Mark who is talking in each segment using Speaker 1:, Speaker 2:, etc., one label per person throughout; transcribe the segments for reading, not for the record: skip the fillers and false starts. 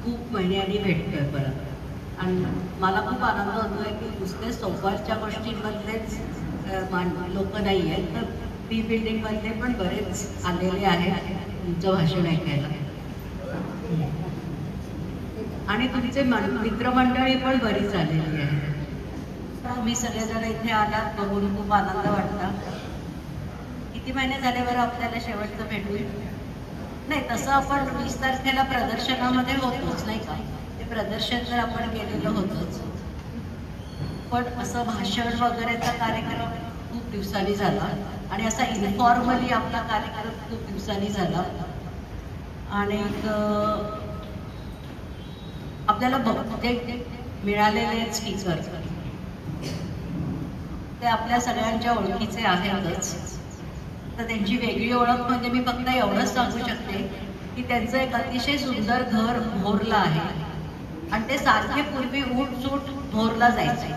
Speaker 1: खूप महिन्यांनी भेटतोय परत. आणि मला खूप आनंद होतोय की नुसते सोबतच्या गोष्टींमधलेच लोक नाही आहेत, तर बी बिल्डिंगमधले पण बरेच आलेले आहेत तुमचं भाषण ऐकायला. आणि तुमचे मित्रमंडळी पण बरीच आलेली आहे. तुम्ही सगळेजण इथे आलात बघून खूप आनंद वाटला. किती महिने झाले बरं आपल्याला शेवटचं भेटून? नाही, तसं आपण 20 तारखेला प्रदर्शनामध्ये होतोच नाही का? ते प्रदर्शन तर आपण गेलेलो होतोच, पण असं भाषण वगैरेचा कार्यक्रम खूप दिवसांनी झाला आणि असा इन्फॉर्मली आपला कार्यक्रम खूप दिवसांनी झाला. आणि आपल्याला ते मिळालेले स्पीकर ते आपल्या सगळ्यांच्या ओळखीचे आहेतच. तर त्यांची वेगळी ओळख म्हणजे मी फक्त एवढंच सांगू शकते की त्यांचं एक अतिशय सुंदर घर भोरला आहे आणि ते सारखे पूर्वी उठसूट भोरला जायचे,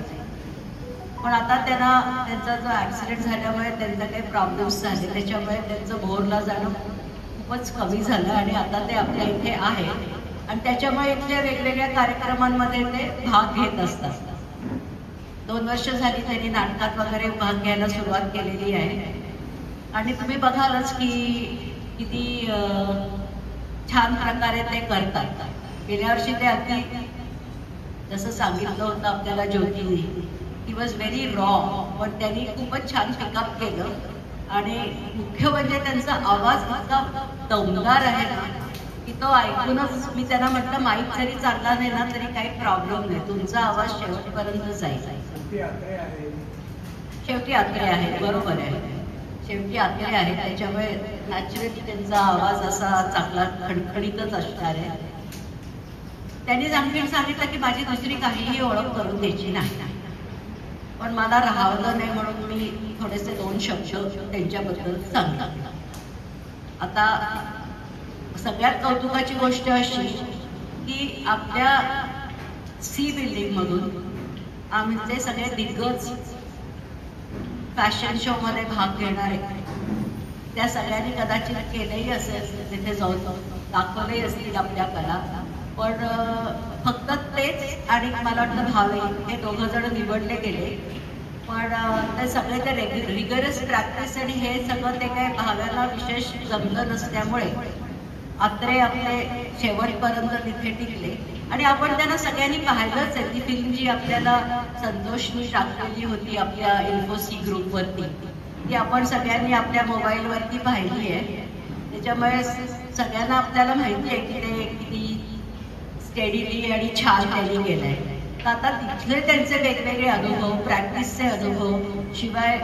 Speaker 1: पण आता त्यांचा जो ॲक्सिडेंट झाल्यामुळे त्यांचा काही प्रॉब्लेम्स झाले, त्याच्यामुळे त्यांचं भोरला जाणं खूपच कमी झालं आणि आता ते आपल्या इथे आहे आणि त्याच्यामुळे इथल्या वेगवेगळ्या कार्यक्रमांमध्ये ते भाग घेत असतात. 2 वर्ष झाली त्यांनी नाटकात वगैरे भाग घ्यायला सुरुवात केलेली आहे आणि तुम्ही बघालच की किती छान प्रकारे ते करतात. गेल्या वर्षी ते अगदी जसं सांगितलं होतं आपल्याला ज्योतीने, ही वॉज व्हेरी रॉ, पण त्यांनी खूपच छान पिकअप केलं आणि मुख्य म्हणजे त्यांचा आवाज इतका दमदार आहे ना की तो ऐकूनच मी त्यांना म्हटलं माईक जरी चालला नाही ना तरी काही प्रॉब्लेम नाही, तुमचा आवाज शेवटपर्यंत जाईल. शेवटी आत्रे आहे, बरोबर आहे, शेवटी आत्रे आहे, त्याच्यामुळे नॅचरली त्यांचा आवाज असा चांगला खणखणीतच असणार आहे. त्यांनी आणखी सांगितलं की माझी दुसरी काहीही ओळख करून द्यायची नाही, पण मला राहावलं नाही म्हणून मी थोडेसे 2 शब्द त्यांच्याबद्दल सांगतात. आता सगळ्यात कौतुकाची गोष्ट अशी की आपल्या सी बिल्डिंग मधून आमचे सगळे दिग्गज फॅशन शो मध्ये भाग घेणारे त्या सगळ्यांनी कदाचित केलेही असेल, तिथे जाऊन दाखवलेही असतील आपल्या कला, पण फक्त तेच आणि मला वाटतं भावे हे 2 जण निवडले गेले, पण ते सगळे ते रिगरस प्रॅक्टिस आणि हे सगळं ते काही भाव्याला विशेष जमलं नसल्यामुळे आत्रे आपले शेवटपर्यंत तिथे टिकले आणि आपण त्यांना सगळ्यांनी पाहिलंच आहे. ती फिल्म जी आपल्याला संतोषनी टाकलेली होती आपल्या इन्फोसी ग्रुपवरती, ती आपण सगळ्यांनी आपल्या मोबाईलवरती पाहिली आहे. त्याच्यामुळे सगळ्यांना आपल्याला माहिती आहे की ते किती स्टेडीली आणि छान त्यांनी केलंय. तर आता तिथले त्यांचे वेगवेगळे अनुभव, प्रॅक्टिसचे अनुभव, शिवाय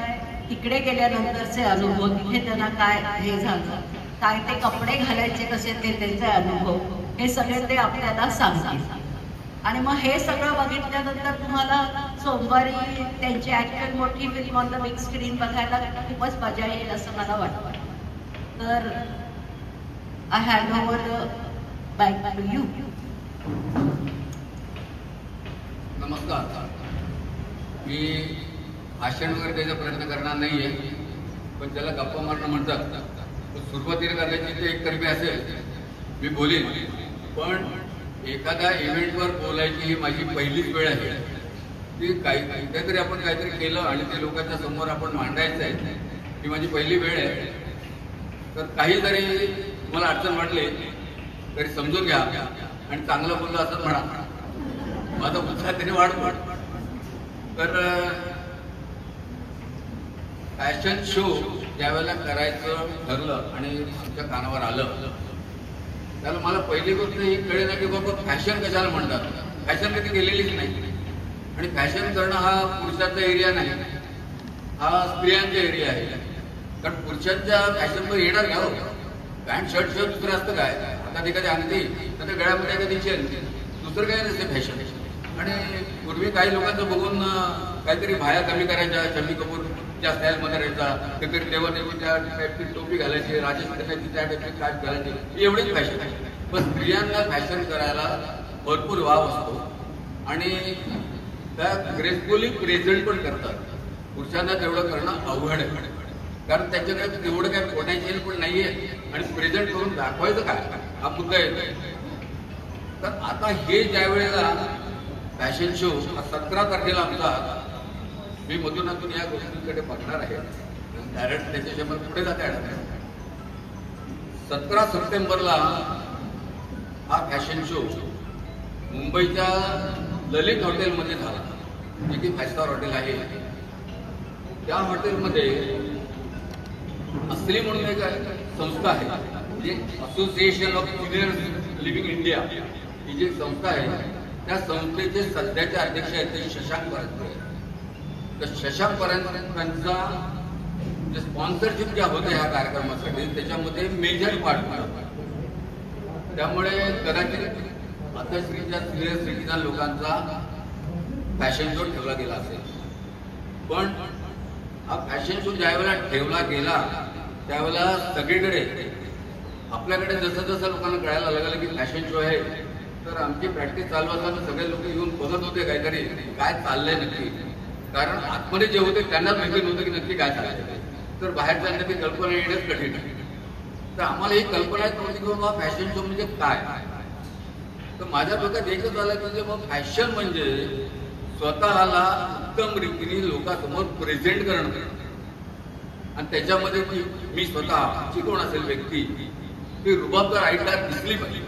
Speaker 1: तिकडे गेल्यानंतरचे अनुभव, तिथे त्यांना काय हे झालं, काय ते कपडे घालायचे कसे ते त्यांचे अनुभव, हे सगळे ते आपल्याला सांगतील. आणि मग हे सगळं बघितल्यानंतर तुम्हाला सोमवारी त्यांची ॲक्च्युअल मोठी film on the big screen बघायला खूपच मजा येईल असं मला वाटतं. तर I hand over back to you.
Speaker 2: नमस्कार. मी भाषण वगैरे द्यायचा प्रयत्न करणार नाही आहे, पण त्याला गप्पा मारणं म्हणतात. सुरुवातीला करायची ते एक तरी असेल मी बोलेन, पण एखाद्या इव्हेंटवर बोलायची ही माझी पहिलीच वेळ आहे. ती काहीतरी आपण काहीतरी केलं आणि ते लोकांच्या समोर आपण मांडायचं आहे, ही माझी पहिली वेळ आहे. तर काही जरी तुम्हाला अडचण वाटली तरी समजून घ्या आणि चांगलं बोललं असं म्हणा, माझा उत्साह तरी वाढतो. तर फॅशन शो ज्यावेळेला करायचं ठरलं आणि आमच्या कानावर आलं, त्याला मला पहिली गोष्ट ही कळेल की बाबा फॅशन कशाला म्हणतात. फॅशन कधी केलेलीच नाही आणि फॅशन करणं हा पुरुषांचा एरिया नाही, हा स्त्रियांचा एरिया आहे. कारण पुरुषांच्या फॅशनमध्ये येणार घ्या हो, पॅन्ट शर्ट शिवाय दुसरं असतं काय. आता ते कधी आणते तर गळ्यामध्ये कधी चेन, दुसरं काय नसते फॅशन. आणि पूर्वी काही लोकांचं बघून काहीतरी भाया कमी करायच्या, शम्मी कपूर त्या स्टाईलमध्ये राहायचा, कधी देवादेवी त्या टाईपची टोपी घालायची, राजेश खन्नाची त्या टाईपची काय घालायची, एवढीच फॅशन आहे. पण स्त्रियांना फॅशन करायला भरपूर वाव असतो आणि त्या ग्रेसफुली प्रेझेंट पण करतात. पुरुषांना तेवढं करणं अवघड आहे, कारण त्यांच्याकडे तेवढं काय पोटेन्शियल पण नाहीये आणि प्रेझेंट करून दाखवायचं काय हा मुद्दा येतो. तर आता हे ज्या वेळेला फॅशन शो 17 तारखेला आमचा, मी मधून या गोष्टींकडे बघणार आहे, डायरेक्ट त्याच्याशिवाय पुढे जाता येणार नाही. 17 सप्टेंबरला हा फॅशन शो मुंबईच्या ललित हॉटेलमध्ये झाला, जे की 5 स्टार हॉटेल आहे. त्या हॉटेलमध्ये असली म्हणून एक संस्था आहे, म्हणजे association of senior living India ही जी संस्था आहे, त्या संस्थेचे सध्याचे अध्यक्ष आहेत ते शशांक परंतरे. तर शशांक परंतरेंचा जे स्पॉन्सरशिप ज्या होत्या ह्या कार्यक्रमासाठी त्याच्यामध्ये मेजर पार्ट होता. त्यामुळे कदाचित आता सिनियर सिटीजन लोकांचा फॅशन शो ठेवला गेला असेल. पण हा फॅशन शो ज्यावेळेला ठेवला गेला त्यावेळेला सगळीकडे आपल्याकडे जसं जसं लोकांना कळायला लागलं की फॅशन शो आहे, तर आमची प्रॅक्टिस चालू असताना सगळे लोक येऊन बघत होते काहीतरी काय चाललंय नक्की. कारण आतमध्ये जे होते त्यांनाच माहिती नव्हतं की नक्की काय चाललंय, तर बाहेरच्यांना ती कल्पना येणंच कठीण आहे. तर आम्हाला ही कल्पना नव्हती की बाबा फॅशन शो म्हणजे काय. तर माझ्या डोक्यात एकच आलं म्हणजे मग फॅशन म्हणजे स्वतःला उत्तम रीतीने लोकांसमोर प्रेझेंट करणं, आणि त्याच्यामध्ये मी स्वतः जी कोण असेल व्यक्ती ती रुबाबदार आईदार दिसली पाहिजे.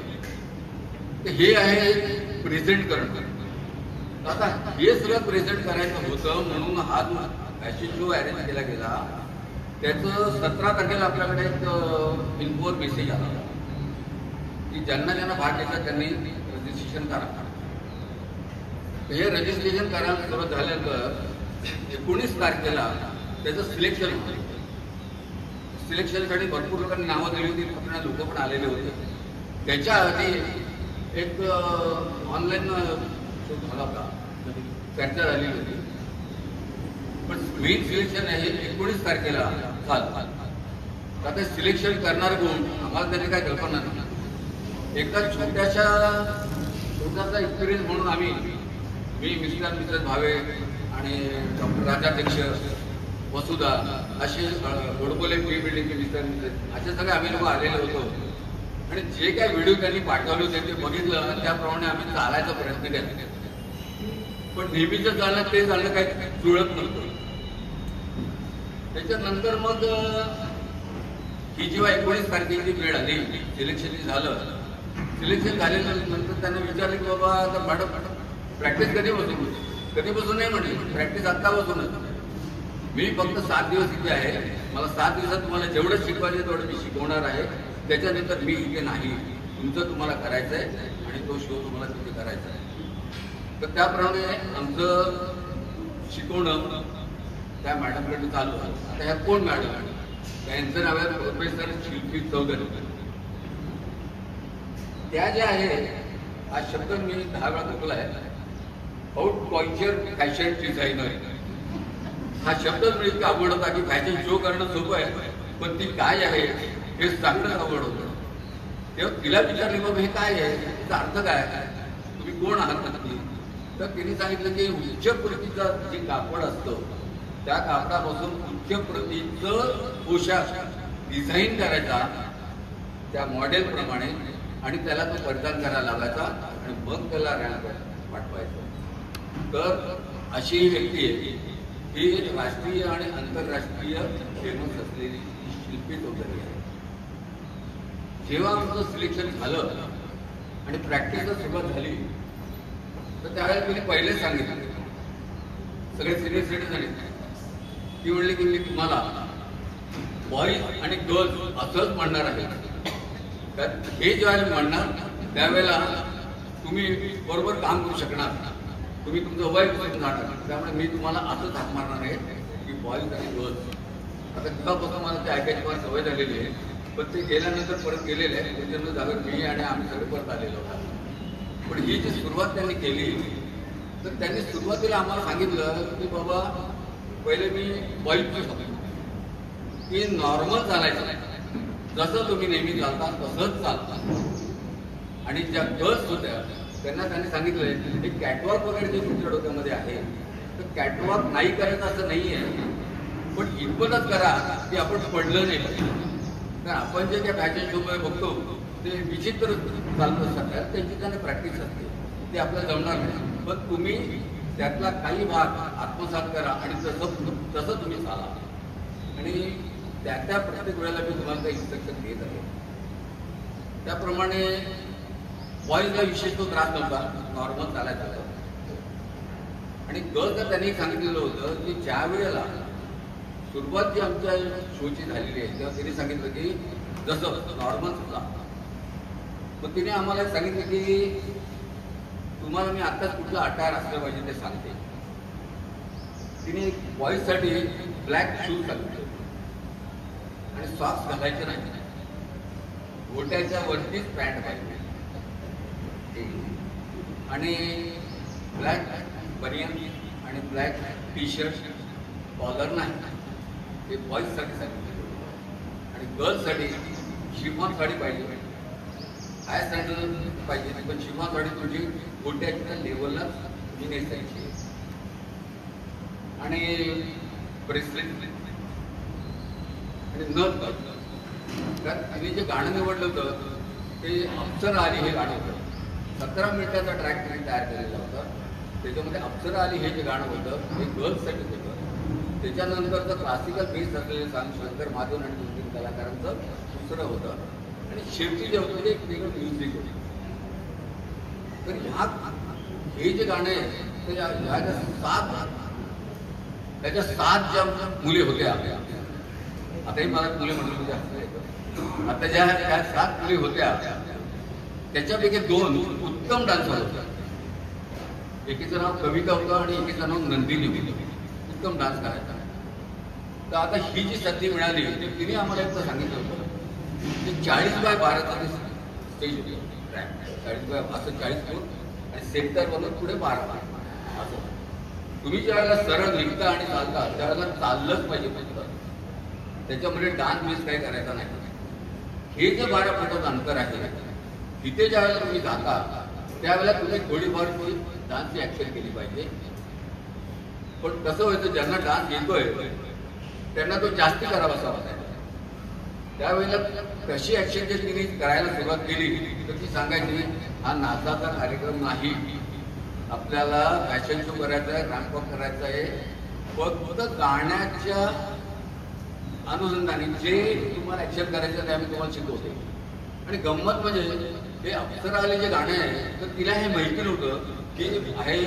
Speaker 2: तर हे आहे प्रेझेंट करणं. आता हे सगळं प्रेझेंट करायचं होतं म्हणून हा फॅशन शो अरेंज केला गेला. त्याचं 17 तारखेला आपल्याकडे एक इन्फोर मेसेज आला की ज्यांना भाग घ्यायचा त्यांनी रजिस्ट्रेशन करा. हे रजिस्ट्रेशन करायला सुरुवात झाल्यानंतर 19 तारखेला त्याचं सिलेक्शन होतं. सिलेक्शनसाठी भरपूर लोकांनी नावं दिली होती, लोक पण आलेले होते. त्याच्या आधी एक ऑनलाईन शो झाला होता, चर्चा झाली होती. पण मेन सिलेक्शन आहे 19 तारखेला झालं. आता सिलेक्शन करणार कोण आम्हाला त्याने काय कल्पना नाही. एकदा छोटासा एक्सपिरियन्स म्हणून आम्ही, मी मिस्टर भावे आणि डॉक्टर राजाध्यक्ष वसुधा असे गोडबोले फ्री बिल्डिंगचे मिस्टर असे सगळे आम्ही लोक आलेले होतो. आणि जे काही व्हिडिओ त्यांनी पाठवले होते ते बघितलं, त्याप्रमाणे आम्ही चालायचा प्रयत्न केला. पण नेहमीचं चालणं ते चालणं काही जुळत नव्हतं. त्याच्यानंतर मग ही जेव्हा 19 तारखेची वेळ आली, सिलेक्शन झालं. सिलेक्शन झाल्यानंतर त्यांना विचारलं की बाबा आता मॅडम प्रॅक्टिस कधीपासून नाही म्हटली, प्रॅक्टिस आत्तापासूनच. मी फक्त 7 दिवस इथे आहे, मला 7 दिवसात तुम्हाला जेवढं शिकवायचं तेवढं मी शिकवणार आहे. त्याच्यानंतर मी इथे नाही, तुमचं तुम्हाला करायचं आहे आणि तो शो तुम्हाला तिथे करायचा आहे. तर त्याप्रमाणे आमचं शिकवणं त्या मॅडमकडे चालू आहे. आता ह्या कोण मॅडम? त्यांचं नाव आहे प्रोफेसर शिल्पी चौधरी. त्या ज्या आहे, हा शब्द मी 10 वेळा ऐकला आहे, आउट कॉन्शियर फॅशन डिझायनर. हा शब्दच मी इतका आवड होता की फॅशन शो करणं सोपं आहे, पण ती काय आहे हे सांगणं आवड होतं. तेव्हा तिला विचारले बाबा हे काय आहे, त्याचा अर्थ काय आहे, तुम्ही कोण आहात नक्की? तर तिने सांगितलं की उच्च प्रतीचा जे कापड असतं त्या कापडापासून उच्च प्रतीचं पोशाख डिझाईन करायचा त्या मॉडेलप्रमाणे, आणि त्याला तो परिधान करायला लावायचा आणि मग त्याला रॅम्प पाठवायचं. तर अशी ही व्यक्ती आहे, ही राष्ट्रीय आणि आंतरराष्ट्रीय फेमस असलेली शिल्पी चौधरी आहे. जेव्हा आमचं सिलेक्शन झालं आणि प्रॅक्टिसला सुरुवात झाली तर त्यावेळेला तिने पहिलेच सांगितलं, सगळे सिनियर सिटीजन ती म्हणली की मी तुम्हाला बॉईज आणि गर्ल्स असंच म्हणणार आहे. तर हे ज्यावेळेला म्हणणार त्यावेळेला तुम्ही बरोबर काम करू शकणार, तुम्ही तुमचं वय करून जाणार. त्यामुळे मी तुम्हाला असंच हाक मारणार आहे की बॉईज आणि गर्ल्स. आता तेव्हापासून मला ते ऐकायची फार सवय झालेली आहे, पण ते गेल्यानंतर परत गेलेले आहे. त्याच्यानंतर जागर मी आणि आम्ही सगळे परत आलेलो होतो. पण ही जी सुरुवात त्यांनी केली, तर त्यांनी सुरुवातीला आम्हाला सांगितलं की बाबा पहिले मी बॉईजचं सांगितलं की नॉर्मल चालायचं नाही, जसं तुम्ही नेहमी चालता तसंच चालता. आणि ज्या गर्ल्स होत्या त्यांना त्यांनी सांगितलंय की कॅटवॉक वगैरे जे तुमच्या डोक्यामध्ये आहे तर कॅटवॉक नाही करायचं असं नाही आहे, पण इतपतच करा की आपण पडलं नाही पाहिजे. तर आपण जे काही फॅशन शोमध्ये बघतो ते विचित्र चालत असतात, त्यांची त्यांना प्रॅक्टिस असते, ते आपल्याला जमणार नाही. पण तुम्ही त्यातला काही भाग आत्मसात करा आणि तसं तुम्ही चाला. आणि त्या प्रत्येक वेळेला मी तुम्हाला काही इन्स्ट्रक्शन देत आहे. त्याप्रमाणे बॉईजला विशेष तो त्रास नव्हता, नॉर्मल चालायचा होता. आणि गर्ल्सला त्यांनी सांगितलेलं होतं की ज्या वेळेला सुरुवात जी आमच्या शोची झालेली आहे तेव्हा तिने सांगितलं की जसं नॉर्मल सुद्धा. मग तिने आम्हाला सांगितलं की तुम्हाला मी आत्ताच कुठलं अटायर असलं पाहिजे ते सांगते. तिने बॉईजसाठी ब्लॅक शूज सांगितले आणि सॉक्स घालायचे नाही, गोट्याच्या वरतीच पॅन्ट पाहिजे आणि ब्लॅक बनियन आणि ब्लॅक टी शर्ट, कॉलर नाही, ते बॉईजसाठी सांगितले. आणि गर्ल्ससाठी शिफॉन साडी पाहिजे, हाय स्टँडर्ड पाहिजे, पण शिफॉन साडी तुझी गोट्याच्या लेवलला तुम्ही नेसायची. आणि ब्रेसलेट आणि नथ. कारण तिने जे गाणं निवडलं होतं ते अप्सरा आली हे गाणं होतं. 17 मिनिटाचा ट्रॅक तिने तयार केलेला होता. त्याच्यामध्ये अप्सरा आली हे जे गाणं होतं ते गर्ल्ससाठी होतं. त्याच्यानंतरचं क्लासिकल बेस असलेलं सांग शंकर माधवन आणि 2-3 कलाकारांचं दुसरं होतं. आणि शेवटी जे होतं ते एक वेगळं म्युझिक होतं. तर हे जे गाणं आहे ते त्याच्या 7 ज्या मुली होत्या, आताही मला मुली म्हणलं म्हणजे आता ज्या 7 मुली होत्या त्याच्यापैकी 2 उत्तम डान्सर होत्या. एकीचं नाव कविता होतं आणि एकीचं नाव नंदिनी होती. उत्तम डान्स करायचा. तर आता ही जी संधी मिळाली ती तिने आम्हाला एकदा सांगितलं होतं की 40x12 स्टेज होती, ट्रॅक 40x40 फूट आणि सेंटरवरून पुढे 12 असं. तुम्ही ज्या वेळेला सरळ निघता आणि चालता त्यावेळेला चाललंच पाहिजे फक्त, त्याच्यामध्ये डान्स मिस काही करायचा नाही. हे जे 12 फुटाचं अंतर आहे तिथे ज्या वेळेला तुम्ही जाता त्यावेळेला तुम्ही थोडीफार डान्सची ऍक्शन केली पाहिजे. पण कसं व्हायचं, ज्यांना डान्स येतोय त्यांना तो जास्ती करावासा होता. त्यावेळेला कशी ऍक्शन जे तिने करायला सुरुवात केली तर ती सांगायची हा नाचाचा कार्यक्रम नाही, आपल्याला फॅशन शो करायचा आहे, रॅम्प वॉक करायचा आहे, फक्त गाण्याच्या अनुषंगाने जे तुम्हाला ऍक्शन करायचं ते आम्ही तुम्हाला शिकवतो. आणि गंमत म्हणजे हे अप्सरा आले जे गाणं आहे तर तिला हे माहिती नव्हतं की आहे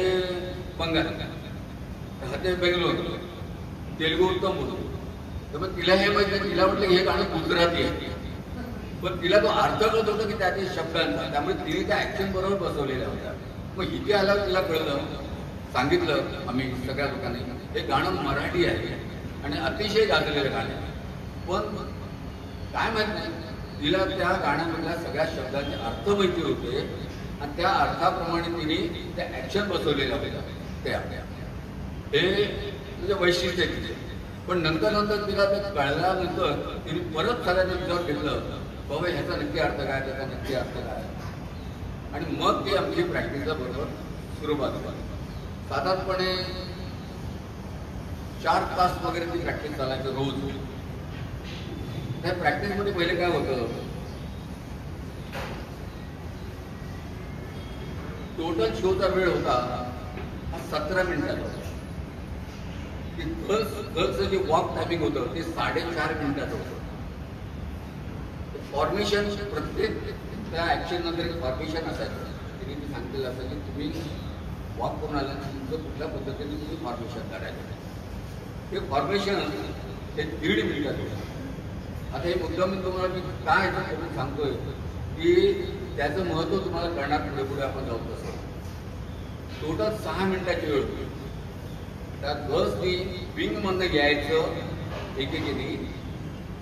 Speaker 2: बंगाल, ते बेंगलोर, तेलुगू उत्तम बोलतो. तर मग तिला हे माहिती, तिला म्हटलं की हे गाणं गुजराती आहे, पण तिला तो अर्थ कळत होता की त्यातील शब्दांचा, त्यामुळे तिने त्या ऍक्शन बरोबर बसवलेल्या होत्या. मग इथे आल्यावर तिला कळलं, सांगितलं आम्ही सगळ्या लोकांनी हे गाणं मराठी आहे आणि अतिशय गाजलेलं गाणं आहे. पण काय माहित नाही तिला त्या गाण्यामधल्या सगळ्या शब्दांचे अर्थ माहिती होते आणि त्या अर्थाप्रमाणे तिने त्या ऍक्शन बसवलेल्या होत्या. त्या हे म्हणजे वैशिष्ट्य तिथे. पण नंतर तिला ते कळल्यानंतर तिने परत सगळ्यांनी विचार घेतलं बाबा ह्याचा नक्की अर्थ काय, त्याचा नक्की अर्थ काय. आणि मग ती आमची प्रॅक्टिसला बरोबर सुरुवात झाली. साधारणपणे 4 तास वगैरे ती प्रॅक्टिस चालायचं रोज. त्या प्रॅक्टिसमध्ये पहिले काय होतं, टोटल शोचा वेळ होता हा 17 मिनिटाचा होता. गर्ल्सचं जे वॉक टायमिंग होतं ते 4.5 मिनिटाचं होतं. फॉर्मेशन प्रत्येक त्या ऍक्शन नंतर एक फॉर्मेशन असायचं. तिने ती सांगितलेलं असं की तुम्ही वॉक करून आल्यानंतर तुमचं कुठल्या पद्धतीने तुम्ही फॉर्मेशन करायचं. ते फॉर्मेशन हे 1.5 मिनिटात होतं. आता हे मुद्दा मी तुम्हाला काय याच्यात सांगतोय की त्याचं महत्त्व तुम्हाला कळणार पुढे पुढे आपण जाऊ तसं. टोटल 6 मिनिटाची वेळ होती. त्या गर्ल्सनी विंगमधनं यायचं एकेकीने,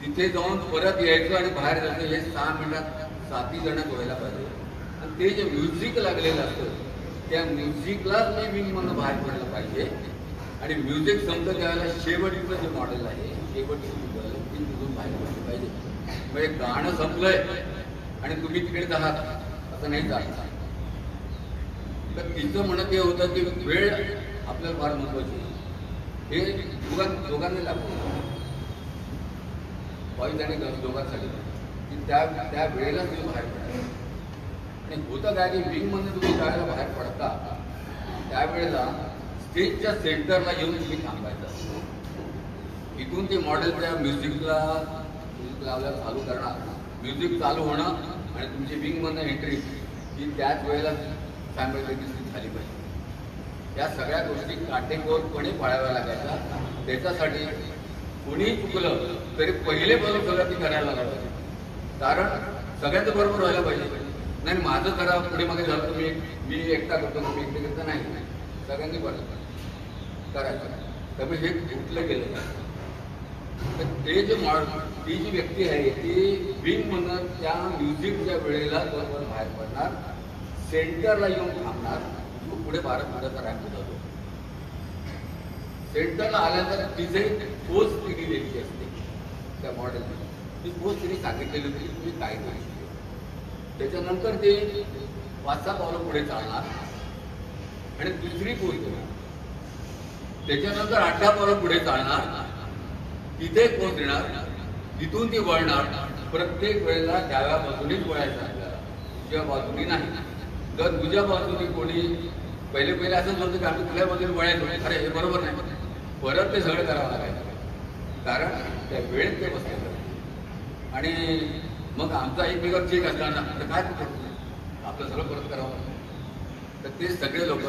Speaker 2: तिथे जाऊन परत यायचं आणि बाहेर जायचं. हे 6 मिनिटात 7 जण व्हायला पाहिजे. आणि ते जे म्युझिक लागलेलं असतं त्या म्युझिकलाच मी विंगमधनं बाहेर पडायला पाहिजे. आणि म्युझिक संपतं त्यावेळेला शेवटचं जे मॉडेल आहे शेवटची ती तिथून बाहेर पडली पाहिजे. म्हणजे गाणं संपलंय आणि तुम्ही तिकडे आहात असं नाही जात. तर तिचं म्हणत हे होतं की वेळ आपल्याला फार महत्वाची आहे. हे दोघांनी लागतो, बॉईज आणि गर्ल्स दोघांसाठी. की त्या वेळेला तुम्ही बाहेर पडायचं. आणि होतं काय की विंगमधून तुम्ही ज्यावेळेला बाहेर पडता त्यावेळेला स्टेजच्या सेंटरला येऊन तुम्ही थांबायचं. इथून ते मॉडेलच्या म्युझिक लावल्या चालू करणार, म्युझिक चालू होणं आणि तुमची विंगमधनं एंट्री ही त्याच वेळेला सायमल्टेनियसली झाली पाहिजे. या सगळ्या गोष्टी काटेकोरपणे पाळाव्या लागायच्या. त्याच्यासाठी कोणी चुकलं तरी पहिले बरोबर सगळं ती करायला लागलं, कारण सगळ्यांचं बरोबर व्हायला पाहिजे. नाही माझं करा पुढे मागे झालं तुम्ही मी एकटा करतो तुम्ही एकटे करता, नाही सगळ्यांनी बरोबर करायचं. त्यामुळे हे कुठलं गेलं तर ते जे ती जी व्यक्ती आहे ती विंग म्हणून त्या म्युझिकच्या वेळेला बरोबर बाहेर पडणार, सेंटरला येऊन थांबणार. तो पुढे 12 मिनिटाचा रॅम्प जातो. सेंटरला आल्यानंतर तिचे पोच ती दिलेली असते त्या मॉडेलने. ती पोच तिने सांगितलेली होती तुम्ही काय नाही. त्याच्यानंतर ते 5-6 पावलं पुढे चालणार आणि दुसरी पोच देणार. त्याच्यानंतर 8 पावलं पुढे चालणार, तिथे एक पोच देणार, तिथून ती वळणार. प्रत्येक वेळेला डाव्या बाजूनेच वळायचं आपल्याला, उजव्या बाजूने नाही. जर उजव्या बाजूने कोणी पहिले असंच होतं की आम्ही तुझ्या बाजूने वळायचं, अरे हे बरोबर नाही, परत ते सगळं करावं लागायचं, कारण त्या वेळेत ते बसलेलं. आणि मग आमचा एकमेकावर चेक असणार ना, तर काय करतो आपलं सगळं परत करावं लागतं. तर ते सगळे लोक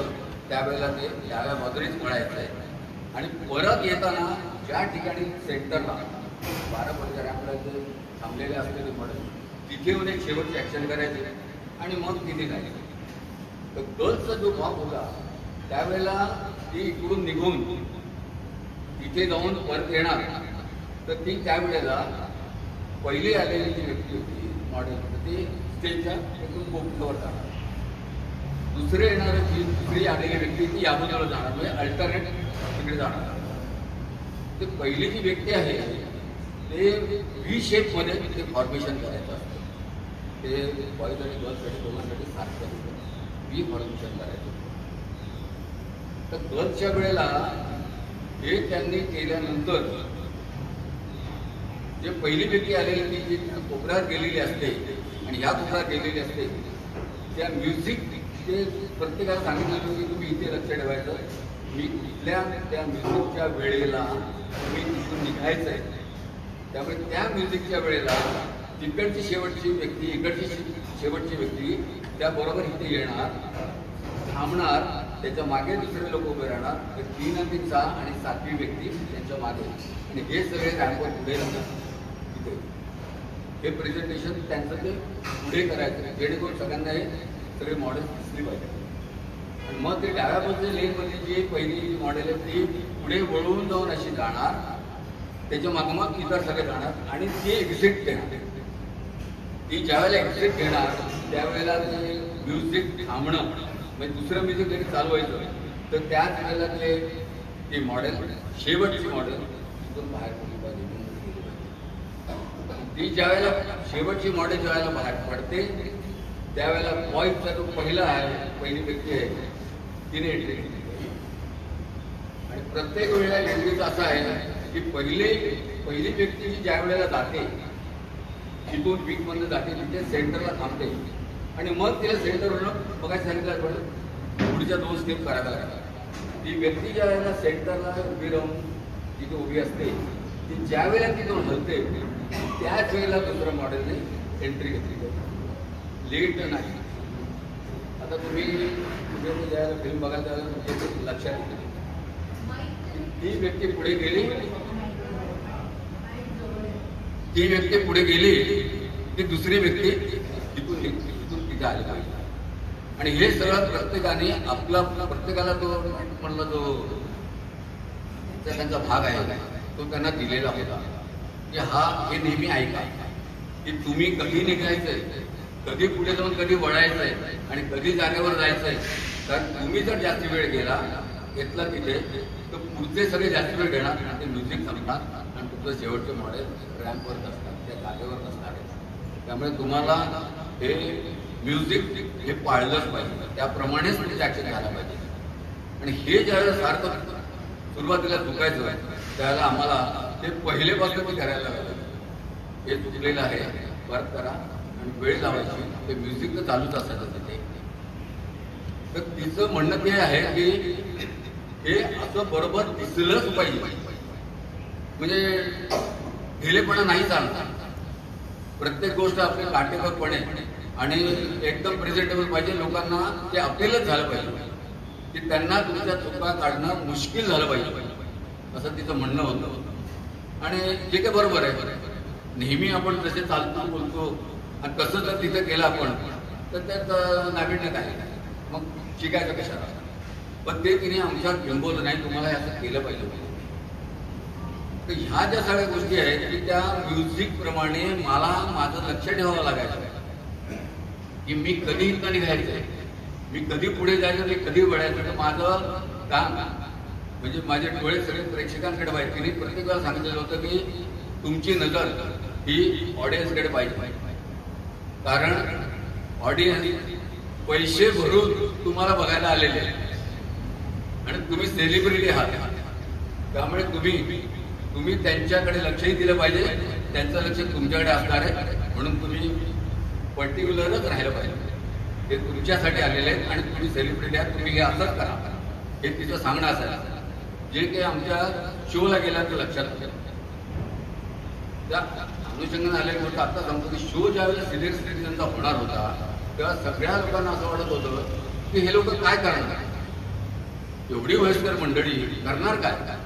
Speaker 2: त्यावेळेला ते डाव्या बाजूनेच वळायचं आहे. आणि परत येताना ज्या ठिकाणी सेंटरला 12 पर्यंत आपल्याला थांबलेले असलेले मॉडेल तिथे येऊन एक शेवटची ॲक्शन करायची आणि मग तिथे जायचं. तर गर्ल्सचा जो भाग होता त्यावेळेला ती इकडून निघून तिथे जाऊन परत येणार. तर ती त्यावेळेला पहिली आलेली जी व्यक्ती होती मॉडेल ती स्टेजच्या एकदम कोपऱ्यावर जाणार. दुसरी आलेली व्यक्ती ती या बाजूला जाणार, म्हणजे अल्टरनेट तिकडे जाणार. ते पहिली जी व्यक्ती आहे ते व्ही शेपमध्ये ते फॉर्मेशन करायचं असतं. ते बॉईज आणि गर्ल्ससाठी दोघांसाठी सारखं व्ही फॉर्मेशन करायचं. तर गर्ल्सच्या वेळेला हे त्यांनी केल्यानंतर जे पहिली व्यक्ती आलेली ती जी कोपऱ्यात गेलेली असते आणि ह्या कोपऱ्यात गेलेली असते त्या म्युझिक ते प्रत्येकाला सांगितलं की तुम्ही इथे लक्ष ठेवायचं, मी कुठल्या त्या म्युझिकच्या वेळेला तुम्ही तिथून निघायचं आहे. त्यामुळे त्या म्युझिकच्या वेळेला तिकडची शेवटची व्यक्ती इकडची शेवटची व्यक्ती त्याबरोबर इथे येणार, थांबणार, त्याच्या मागे दुसरे लोक उभे राहणार. तर 3 आणि 6 आणि 7वी व्यक्ती त्यांच्या मागे, आणि हे सगळे रॅम्पवर पुढे राहणार. तिथे हे प्रेझेंटेशन त्यांचं ते पुढे करायचं जेणेकरून सगळ्यांना हे सगळे मॉडेल दिसली पाहिजे. आणि मग ते डाव्या बाजूच्या लेनमध्ये जी पहिली मॉडेल आहे ती पुढे वळून जाऊन अशी जाणार, त्याच्या मागोमाग इतर सगळे जाणार आणि ती एक्झिट घेणार. ती ज्यावेळेला एक्झिट घेणार त्यावेळेला ते म्युझिक थांबणं, म्हणजे दुसरं म्युझिक जरी चालू व्हायचं तर त्याच वेळेला ते मॉडेल शेवटची मॉडेल तिथून बाहेर पडली पाहिजे. ती ज्यावेळेला शेवटची मॉडेल ज्यावेळेला बाहेर पडते त्यावेळेला बॉयचा जो पहिला आहे पहिली व्यक्ती आहे तिने एंट्री घेतली. आणि प्रत्येक वेळेला एंट्रीचं असं आहे की पहिली व्यक्ती जी ज्या वेळेला जाते तिथून वीकमधनं जाते तिथे सेंटरला थांबते आणि मग तिला सेंटरवरून बघायला सांगितलं पण पुढच्या 2 स्टेप करायला लागतात. ती व्यक्ती ज्या वेळेला सेंटरला उभी राहून तिथे उभी असते ती ज्या वेळेला तिथून हलते त्याच वेळेला दुसऱ्या मॉडेलने एंट्री घेतली जाते, लेट नाही. आता तुम्ही ज्यावेळेला फिल्म बघायला त्यावेळेला लक्षात येते ती व्यक्ती पुढे गेली, ती दुसरी व्यक्ती तिथून तिथे आली पाहिजे. आणि हे सगळं प्रत्येकाने आपला प्रत्येकाला तो म्हणला जो त्यांचा भाग आहे तो त्यांना दिलेला होता की हे नेहमी ऐका की तुम्ही कधी निघायचंय, कधी पुढे जाऊन कधी वळायचंय आणि कधी जागेवर जायचंय. कारण तुम्ही जर जास्त वेळ घेतला तिथे तर पुढचे सगळे जास्त वेळ घेणार आणि ते म्युझिक संपणार आणि तुमचं शेवटचे मॉडेल रॅम्पवर नसणार, त्या जागेवर नसणार आहे. त्यामुळे तुम्हाला हे म्युझिक हे पाळलंच पाहिजे, त्याप्रमाणेच म्हणजे ॲक्शन घ्यायला पाहिजे. आणि हे ज्यावेळेला सारखं सुरुवातीला चुकायचं त्यावेळेला आम्हाला ते पहिलेपासून ते करायला लागलं. हे चुकलेलं आहे परत करा आणि वेळ लावायची. ते म्युझिक तर चालूच असायचं तिथे. तर तिचं म्हणणं ते आहे की हे असं बरोबर दिसलंच पाहिजे, म्हणजे ढिलेपणा नाही चालणार. प्रत्येक गोष्ट आपली काटेकोरपणे आणि एकदम प्रेझेंटेबल पाहिजे. लोकांना ते अपीलच झालं पाहिजे की त्यांना तुमच्या चुका काढणं मुश्किल झालं पाहिजे, असं तिचं म्हणणं होतं. आणि जे काही बरोबर आहे, नेहमी आपण जसे चालतो बोलतो आणि कसं जर तिथे केलं आपण तर त्यात नाविन्य काय, मग शिकायचं कशाला. पण ते तिने आमच्यात बिंबवलं नाही, तुम्हाला हे असं केलं पाहिजे. तर ह्या ज्या सगळ्या गोष्टी आहेत की त्या म्युझिक प्रमाणे मला माझं लक्ष ठेवावं लागायचं की मी कधी इथं निघायचंय, मी कधी पुढे जायचं, मी कधी वळायचं. तर माझं काम म्हणजे माझे डोळे सगळे प्रेक्षकांकडे पाहिजे. तिने प्रत्येक वेळा सांगितलेलं होतं की तुमची नजर ही ऑडियन्सकडे पाहिजे, कारण ऑडियन्स पैसे भरून तुम्हाला बघायला आलेले आणि तुम्ही सेलिब्रिटी आहात. त्यामुळे तुम्ही त्यांच्याकडे लक्षही दिलं पाहिजे, त्यांचं लक्ष तुमच्याकडे असणार आहे. म्हणून तुम्ही पर्टिक्युलरच राहिलं पाहिजे. हे तुमच्यासाठी आलेले आहेत आणि तुम्ही सेलिब्रिटी आहात, तुम्ही हे असंच करा, हे तिचं सांगणं असायचं. जे काही आमच्या शोला गेला ते लक्षात ठेवा. त्या अनुषंगाने आलेलं होतं. आता सांगतो की शो ज्यावेळेला सिनियर सिटीजनचा होणार होता तेव्हा सगळ्या लोकांना असं वाटत होतं की हे लोक काय करणार, एवढी वयस्कर मंडळी करणार काय.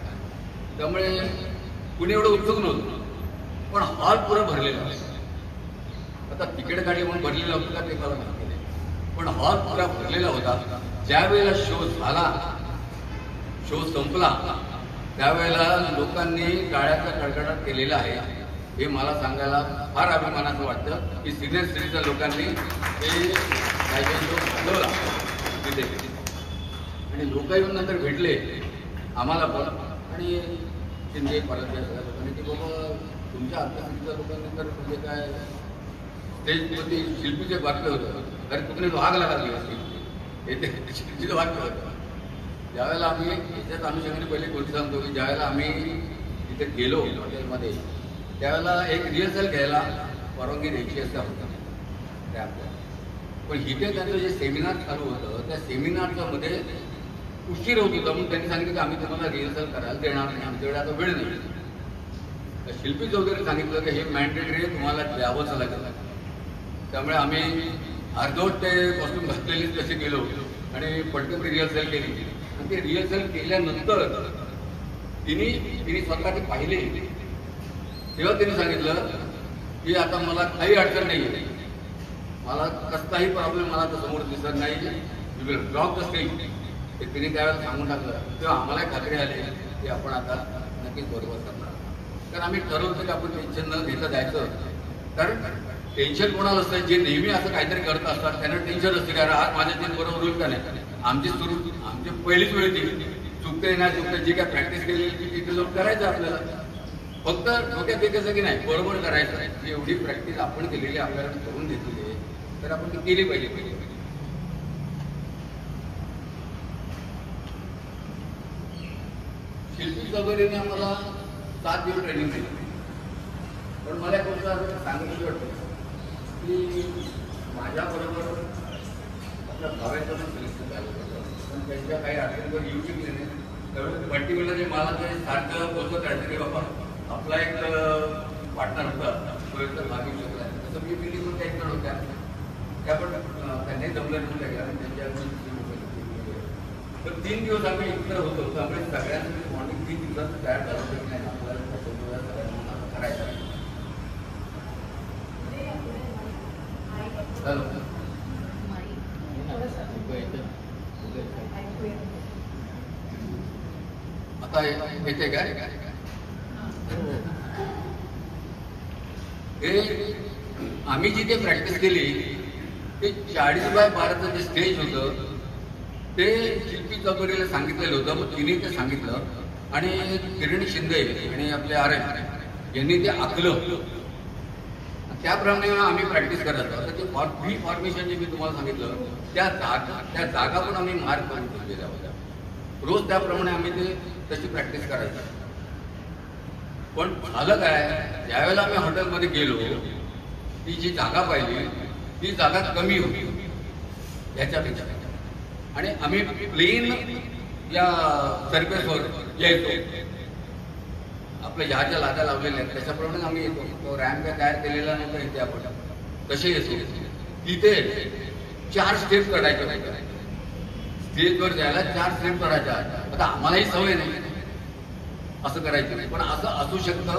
Speaker 2: त्यामुळे कुणी एवढं उत्सुक नव्हतं. पण हॉल पुरा भरलेला. आता तिकीट काढली म्हणून भरलेला होता ते मला माहिती नाही, पण हॉल पुरा भरलेला होता. ज्या वेळेला शो झाला, शो संपला, त्यावेळेला लोकांनी टाळ्याचा कडकडाट केलेला आहे. हे मला सांगायला फार अभिमानाचं वाटतं की सिनियर सिटीजन लोकांनी हे शो घालवला तिथे. आणि लोक येऊन नंतर भेटले आम्हाला पण, आणि शिंदे परत लोकांनी की बाबा तुमच्या आत्ताच्या लोकांनी तर म्हणजे काय स्टेजवरती शिल्पीचे वाक्य होतं, अरे तुकडे तो आग लागली होती, हे ते शिल्पीचं वाक्य होतं. ज्यावेळेला आम्ही याच्यात अनुषंगाने पहिले गोष्ट सांगतो की ज्यावेळेला आम्ही तिथे गेलो हॉटेलमध्ये त्यावेळेला एक रिहर्सल घ्यायला परवानगी द्यायची असं होतं त्या आपल्या. पण इथे त्यांचं जे सेमिनार चालू होतं त्या सेमिनारच्या मध्ये उशीर होत होता, म्हणून त्यांनी सांगितलं की आम्ही तुम्हाला रिहर्सल करायला देणार नाही, आमच्याकडे आता वेळ नाही. शिल्पी चौधरी सांगितलं की हे मॅन्डेटरी तुम्हाला द्यावंच लागेल. त्यामुळे आम्ही अर्धवट ते कॉस्ट्युम घातलेलीच कसे गेलो आणि पटकन रिहर्सल केली. आणि ते रिहर्सल केल्यानंतर तिने स्वतः ते पाहिले तेव्हा तिने सांगितलं की आता मला काही अडचण नाही आहे, मला कसलाही प्रॉब्लेम मला तर समोर दिसत नाही, you will drop the stage. ते तिने त्यावेळेला सांगून टाकलं. तेव्हा आम्हाला खात्री आली की आपण आता नक्कीच बरोबर करणार. कारण आम्ही ठरवलं की आपण टेन्शन न घेता जायचं. कारण टेन्शन कोणाला असतं, जे नेहमी असं काहीतरी करत असतात त्यांना टेन्शन असते कारण आज माझ्या टीम बरोबर होईल का नाही. आमची पहिलीच वेळ ती चुकते नाही चुकते, जी काय प्रॅक्टिस केलेली ती तिथे जाऊन करायचं आपल्याला. फक्त डोक्यात एकाचं की नाही बरोबर करायचं. एवढी प्रॅक्टिस आपण केलेली आपल्याला करून घेतलेली आहे तर आपण ती केली पाहिजे. शिल्पी चौधरीने आम्हाला 7 दिवस ट्रेनिंग दिली. पण मला एक गोष्ट सांगितली वाटते की माझ्याबरोबर आपल्या भावाचं सिलेक्शन झालं होतं, पण त्यांच्या काही अडचणीवर येऊ शकले नाही. त्यावेळेस पर्टिक्युलर जे मला ते सारखं बोलत राहायचं की बाबा आपला एक पार्टनर होता तो एकतर भाग येऊ शकला. तसं मी मिटिंग पण काही होत्या त्या पण त्यांनी जमलं नाही त्या आणि त्यांच्या. तर 3 दिवस आम्ही एकत्र होतो. त्यामुळे सगळ्यांनी मॉर्निंग 3 दिवसात तयार झालं की नाही आपल्याला सगळ्यांना करायचं. आता येते काय हे आम्ही जिथे प्रॅक्टिस केली ते 40 बाय 12चं जे स्टेज होतं ते शिल्पी चौधरीला सांगितलेलं होतं. मग तिने ते सांगितलं आणि किरण शिंदे आणि आपले आर्य यांनी ते आखलं. त्याप्रमाणे आम्ही प्रॅक्टिस करायचो. आता ते फॉर्मेशन जे मी तुम्हाला सांगितलं त्या जागा पण आम्ही मार्क करून ठेवलेल्या होत्या. रोज त्याप्रमाणे आम्ही ते तशी प्रॅक्टिस करायचो. पण झालं काय, ज्यावेळेला आम्ही हॉटेलमध्ये गेलो ती जी जागा पाहिली ती जागा कमी होती ह्याच्यापेक्षा. आणि आम्ही प्लेन या सरफेसवर यायचो. आपल्या ह्या ज्या लाटा लावलेल्या आहेत त्याच्याप्रमाणे आम्ही येतो. तो रॅम्प काय तयार केलेला नव्हता इथे आपण कसे येतो. तिथे 4 स्टेप चढायच्या. स्टेजवर जायला 4 स्टेप चढायच्या. आता आम्हालाही सवय नाही असं करायचं नाही, पण असं असू शकतं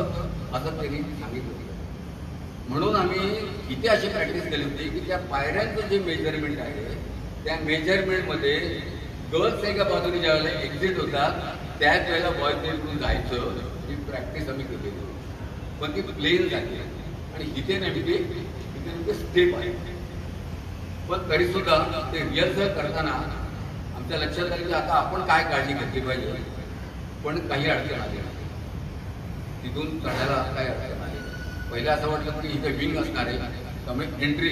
Speaker 2: असं त्यांनी सांगितलं. म्हणून आम्ही इथे अशी प्रॅक्टिस केली होती की त्या पायऱ्यांचं जे मेजरमेंट आहे त्या मेजरमेंटमध्ये गर्ल्स एका बाजूने ज्या वेळेला एक्झिट होतात त्याच वेळेला बॉयज इकडून जायचं ही प्रॅक्टिस आम्ही केली. पण ती प्लेन झाली आणि इथे नेमके स्टेप आहे. पण तरी सुद्धा ते रिहर्सल करताना आमच्या लक्षात आलं की आता आपण काय काळजी घेतली पाहिजे. पण काही अडचण आली तिथून चढायला काही अडचण आली. पहिलं असं वाटलं की इथे विंग असणार आहे त्यामुळे एंट्री,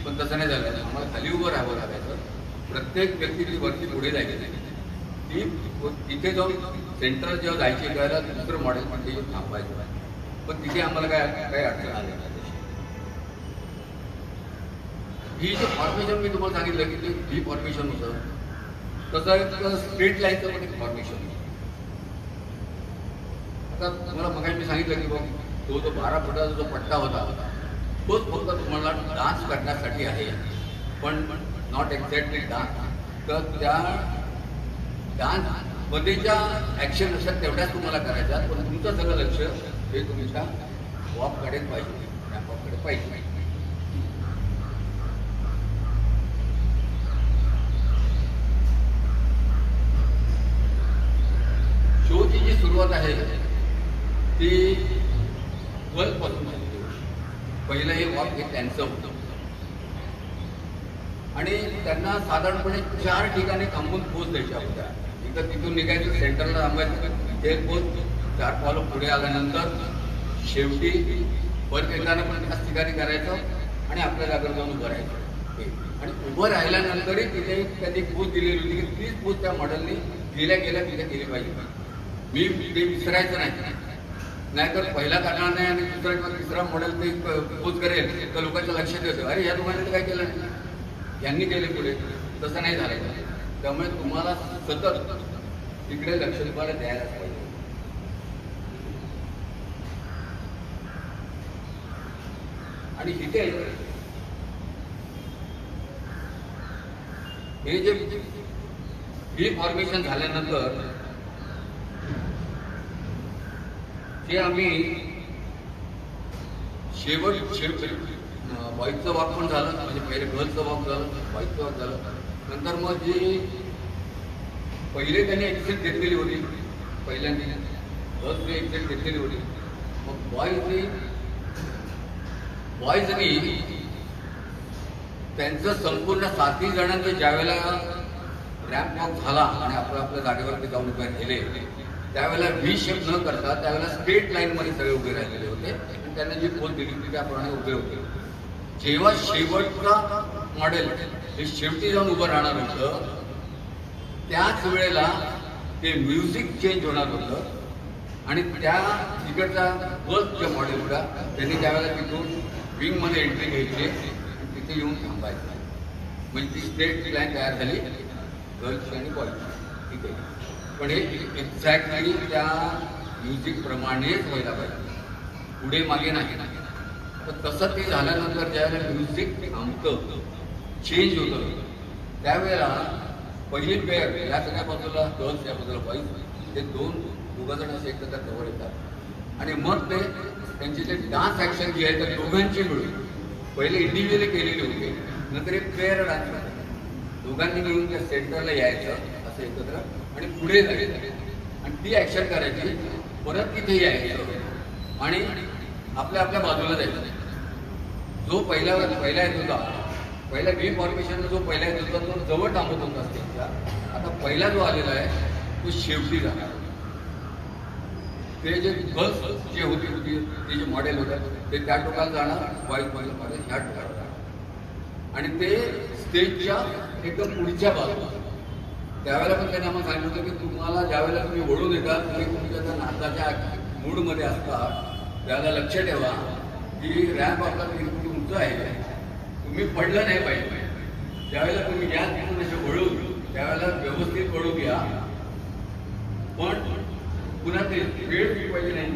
Speaker 2: पण तसं नाही झालं. आम्हाला खाली उभं राहावं लागायचं. प्रत्येक व्यक्ती ती वरती पुढे जायची. ती तिथे जाऊन सेंटर जेव्हा जायची त्यावेळेला दुसरं मॉडेल पण ते थांबायचं. पण तिथे आम्हाला काही अडचण आली नाही. ही जे फॉर्मेशन मी तुम्हाला सांगितलं की ते व्ही फॉर्मेशन होतं तसं एक स्ट्रेट लाईनचं पण एक फॉर्मेशन. आता तुम्हाला मग मी सांगितलं की बघ तो जो 12 फुटाचा जो पट्टा होता तोच फक्त तुम्हाला डान्स करण्यासाठी आहे, पण नॉट एक्झॅक्टली डान्स. तर त्या डान्समध्ये ज्या ॲक्शन असतात तेवढ्याच तुम्हाला करायच्या, पण तुमचं सगळं लक्ष हे तुमच्या वॉककडेच पाहिजे, रॅम्पवॉककडे पाहिजे. शोची जी सुरुवात आहे ती 12 पासून झाली. पहिलं हे वॉक हे त्यांचं होतं आणि त्यांना साधारणपणे 4 ठिकाणी थांबून पोच द्यायच्या होत्या. इथं तिथून निघायचं, सेंटरला थांबायचं, ते पोच 4 पावलं पुढे आल्यानंतर शेवटी परत एकाने पण त्याच ठिकाणी करायचं आणि आपल्या जागेवर जाऊन उभं राहायचं. आणि उभं राहिल्यानंतरही तिथे त्यांनी पोच दिलेली होती की तीच पोच त्या मॉडेलनी गेल्या तिथे केली पाहिजे. मी ते विसरायचं नाही, नाहीतर पहिला करणार नाही आणि दुसरा किंवा तिसरा मॉडेल ते पोच करेल तर लोकांच्या लक्षात येतं अरे ह्या दोघांनी काय केलं नाही, यांनी केले पुढे. तसं नाही झालं. त्यामुळे तुम्हाला सतत तिकडे लक्ष तुम्हाला द्यायला पाहिजे. आणि इथे हे जे व्ही फॉर्मेशन झाल्यानंतर हे आम्ही शेवट बॉईजचं वॉक पण झालं, म्हणजे पहिले गर्ल्सचं वॉक झालं, बॉईजचं वॉक झालं. नंतर मग जी पहिले त्यांनी एक्झिट घेतलेली होती, पहिल्यांदा गर्ल्सने एक्झिट घेतलेली होती, मग बॉईजनी त्यांचं संपूर्ण 7 जणांचं ज्या वेळेला रॅम्प वॉक झाला आणि आपल्या जागेवरती जाऊन उभे राहिले त्यावेळेला व्ही शेप न करता त्यावेळेला स्ट्रेट लाईनमध्ये सगळे उभे राहिलेले होते आणि त्यांना जी पोच दिली होती त्याप्रमाणे उभे होते. जेव्हा शेवटचा मॉडेल हे शेवटी जाऊन उभं राहणार होतं त्याच वेळेला ते म्युझिक चेंज होणार होतं आणि त्या तिकडचा फर्स्ट जे मॉडेल होता त्यांनी त्यावेळेला तिथून विंगमध्ये एंट्री घ्यायची आणि तिथे येऊन थांबायचं. म्हणजे ती स्ट्रेट लाईन तयार झाली गर्ल्स आणि बॉईज. ठीक आहे, पण हे एक्झॅक्टली त्या म्युझिकप्रमाणेच व्हायला पाहिजे, पुढे मागे नाही. तर तसं ते झाल्यानंतर ज्यावेळेला म्युझिक थांबतं, चेंज होतं, त्यावेळेला पहिली पेअर या सगळ्या बाजूला गर्ल्स या बाजूला बॉईज ते दोघं जण असे एकत्र जवळ येतात आणि मग ते त्यांची जे डान्स ॲक्शन जी आहे त्या दोघांची मिळून पहिले इंडिव्हिज्युअली केलेली होती, नंतर एक पेअर डान्स होता. दोघांनी मिळून त्या सेंटरला यायचं असं एकत्र आणि पुढे जायचं आणि ती ॲक्शन करायची, परत तिथे यायचं आणि आपल्या बाजूला जायचं. जो पहिला येत होता, पहिल्या व्ही फॉर्मेशनला जो पहिला येत होता तो जवळ थांबत होता स्टेजच्या. आता पहिला जो आलेला आहे तो शेवटी झाला. ते जे गर्ल्स जे होती ते जे मॉडेल होतं ते त्या टोकाला जाणार, बॉईज मॉडेल ह्या टोकाला जाणार आणि ते स्टेजच्या एकदम पुढच्या बाजूला. त्यावेळेला पण त्यांनी आम्हाला सांगितलं होतं की तुम्हाला ज्यावेळेला तुम्ही वळून येतात तुम्ही तुमच्या त्या नाचाच्या मूडमध्ये असतात त्यावेळेला लक्ष ठेवा की रॅम्प आपला उंच तुमचं आहे, तुम्ही पडलं नाही पाहिजे. ज्यावेळेला तुम्ही घ्या तिथून असे वळून त्यावेळेला व्यवस्थित वळू घ्या, पण पुन्हा ते वेळ चुकवायची नाही.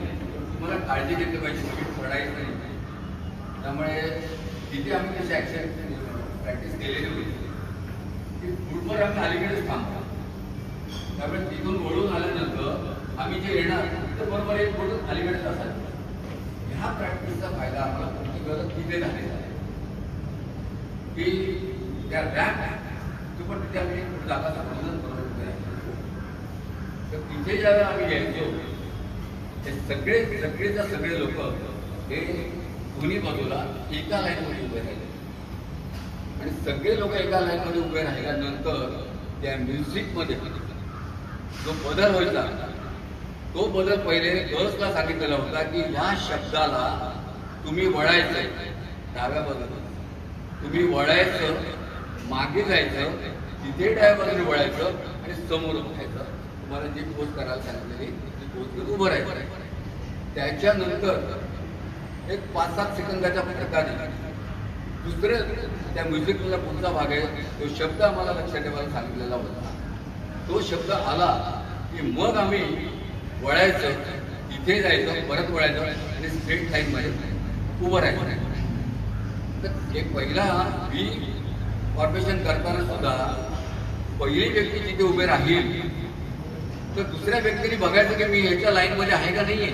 Speaker 2: तुम्हाला काळजी घेतली पाहिजे, तुम्ही पडायचं नाही. त्यामुळे तिथे आम्ही तशी ऍक्शन प्रॅक्टिस केलेली होती की फूटवर आम्ही अलीकडेच थांबतो. त्यामुळे तिथून वळून आल्यानंतर आम्ही जे येणार तर बरोबर एक फूट अलीकडेच असायचं. ह्या प्रॅक्टिसचा फायदा आम्हाला प्रत्येक वेळेला तिथे झालेला आहे की त्या रॅम्प पण तिथे आम्ही जागा समजून बरोबर आहे. तर तिथे ज्यावेळेला आम्ही यायचो ते सगळे लोक हे दोन्ही बाजूला एका लाईनमध्ये उभे राहिले आणि सगळे लोक एका लाईनमध्ये उभे राहिल्यानंतर त्या म्युझिकमध्ये जो बदल व्हायचा तो बदल पहिले गर्ल्सला सांगितलेला होता की ह्या शब्दाला तुम्ही वळायचं, डाव्या बाजूला तुम्ही वळायचं, मागे जायचं, तिथे डाव्या बाजूने वळायचं आणि समोर उठायचं. तुम्हाला जी पोज करायला सांगितलेली ती पोज उभं राहायचं. त्याच्यानंतर एक 5-7 सेकंदाच्या प्रकारे दुसरं त्या म्युझिकला पुढचा भाग आहे तो शब्द आम्हाला लक्षात ठेवायला सांगितलेला होता. तो शब्द आला की मग आम्ही वळायचं, तिथे जायचं, परत वळायचं आणि स्ट्रेट लाईनमध्ये उभं राहायचं. तर एक पहिला बी फॉर्मेशन करताना सुद्धा पहिली व्यक्ती जिथे उभे राहील तर दुसऱ्या व्यक्तीने बघायचं की मी ह्याच्या लाईनमध्ये आहे का नाहीये.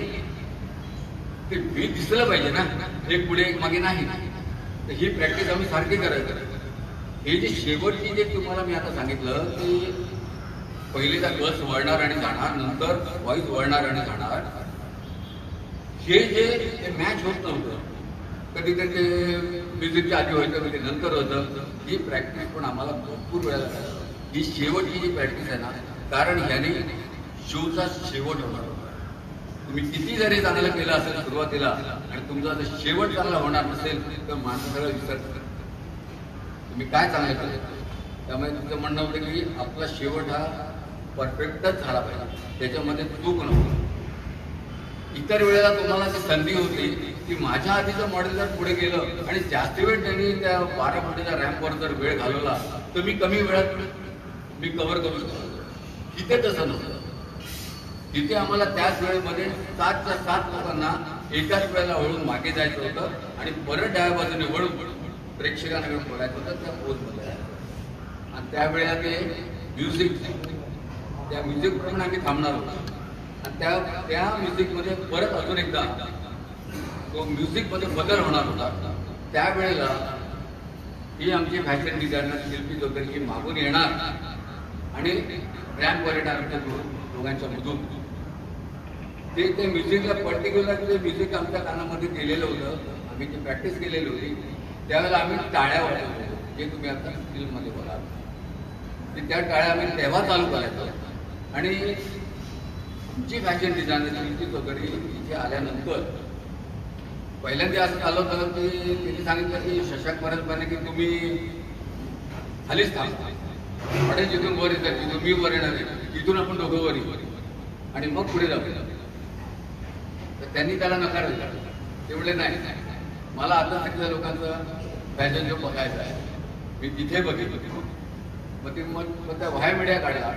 Speaker 2: ते मी दिसलं पाहिजे ना, एक पुढे एक मागे नाही. तर ही प्रॅक्टिस आम्ही सारखी करायचं. हे जे शेवटची जे तुम्हाला मी आता सांगितलं की पहिलेचा गर्ल्स वळणार आणि जाणार, नंतर बॉईज वळणार आणि जाणार, हे जे मॅच होत नव्हतं. कधीतरी ते म्युझिकच्या आधी व्हायचं, कधी नंतर होतं. ही प्रॅक्टिस पण आम्हाला भरपूर वेळा झाली. ही शेवटची जी प्रॅक्टिस आहे ना, कारण ह्याने शोचा शेवट होणार. तुम्ही किती जरी चांगलं केलं असेल सुरुवातीला आणि तुमचा जर शेवट चांगला होणार नसेल तर माणसं सगळं विसरतात तुम्ही काय चांगलं केलं. त्यामुळे तुमचं म्हणणं होतं की आपला शेवट हा परफेक्टच झाला पाहिजे, त्याच्यामध्ये चूक नको. इतर वेळेला तुम्हाला ती संधी होती की माझ्या आधीचं मॉडेल जर पुढे गेलं आणि जास्त वेळ त्यांनी त्या 12 फुटाच्या रॅम्पवर जर वेळ घालवला तर मी कमी वेळात मी कव्हर करू शकतो. तिथे तसं नव्हतं. तिथे आम्हाला त्याच वेळेमध्ये 7च्या 7 लोकांना एकाच वेळेला वळून मागे जायचं होतं आणि परत डाव्या बाजूने वळून प्रेक्षकांना बोलायचं होतं त्या पोजमध्ये. आणि त्यावेळेला ते त्या म्युझिकप्रमाणे आम्ही थांबणार होतो आणि त्या म्युझिकमध्ये परत अजून एकदा तो म्युझिकमध्ये बदल होणार होता. त्यावेळेला ही आमची फॅशन डिझायनर शिल्पी चौधरी मागून येणार आणि रॅम्पवर येणार आमच्या दोघांच्या मधून. ते म्युझिकला पर्टिक्युलर जे म्युझिक आमच्या कानामध्ये केलेलं होतं, आम्ही जी प्रॅक्टिस केलेली होती त्यावेळेला आम्ही टाळ्या वाजवत होतो, जे तुम्ही आता फिल्ममध्ये बोलाल की त्या टाळ्या आम्ही तेव्हा चालू करायचो. आणि आमची फॅशन डिझायनर शिल्पी चौधरी इथे आल्यानंतर पहिल्यांदा असं झालं होतं की त्यांनी सांगितलं की शशांक परतपणे की तुम्ही खालीच थांबता, म्हणजे जिथून वर येतात तिथून मी वर येणार आहे, तिथून आपण दोघं वर येऊ आणि मग पुढे जाऊ. तर त्यांनी त्याला नकार दिला. तेवढे नाही, मला आता तिथल्या लोकांचं फॅशन शो बघायचा आहे, मी तिथे बघितलं. मग त्या व्हाय मीडिया काढला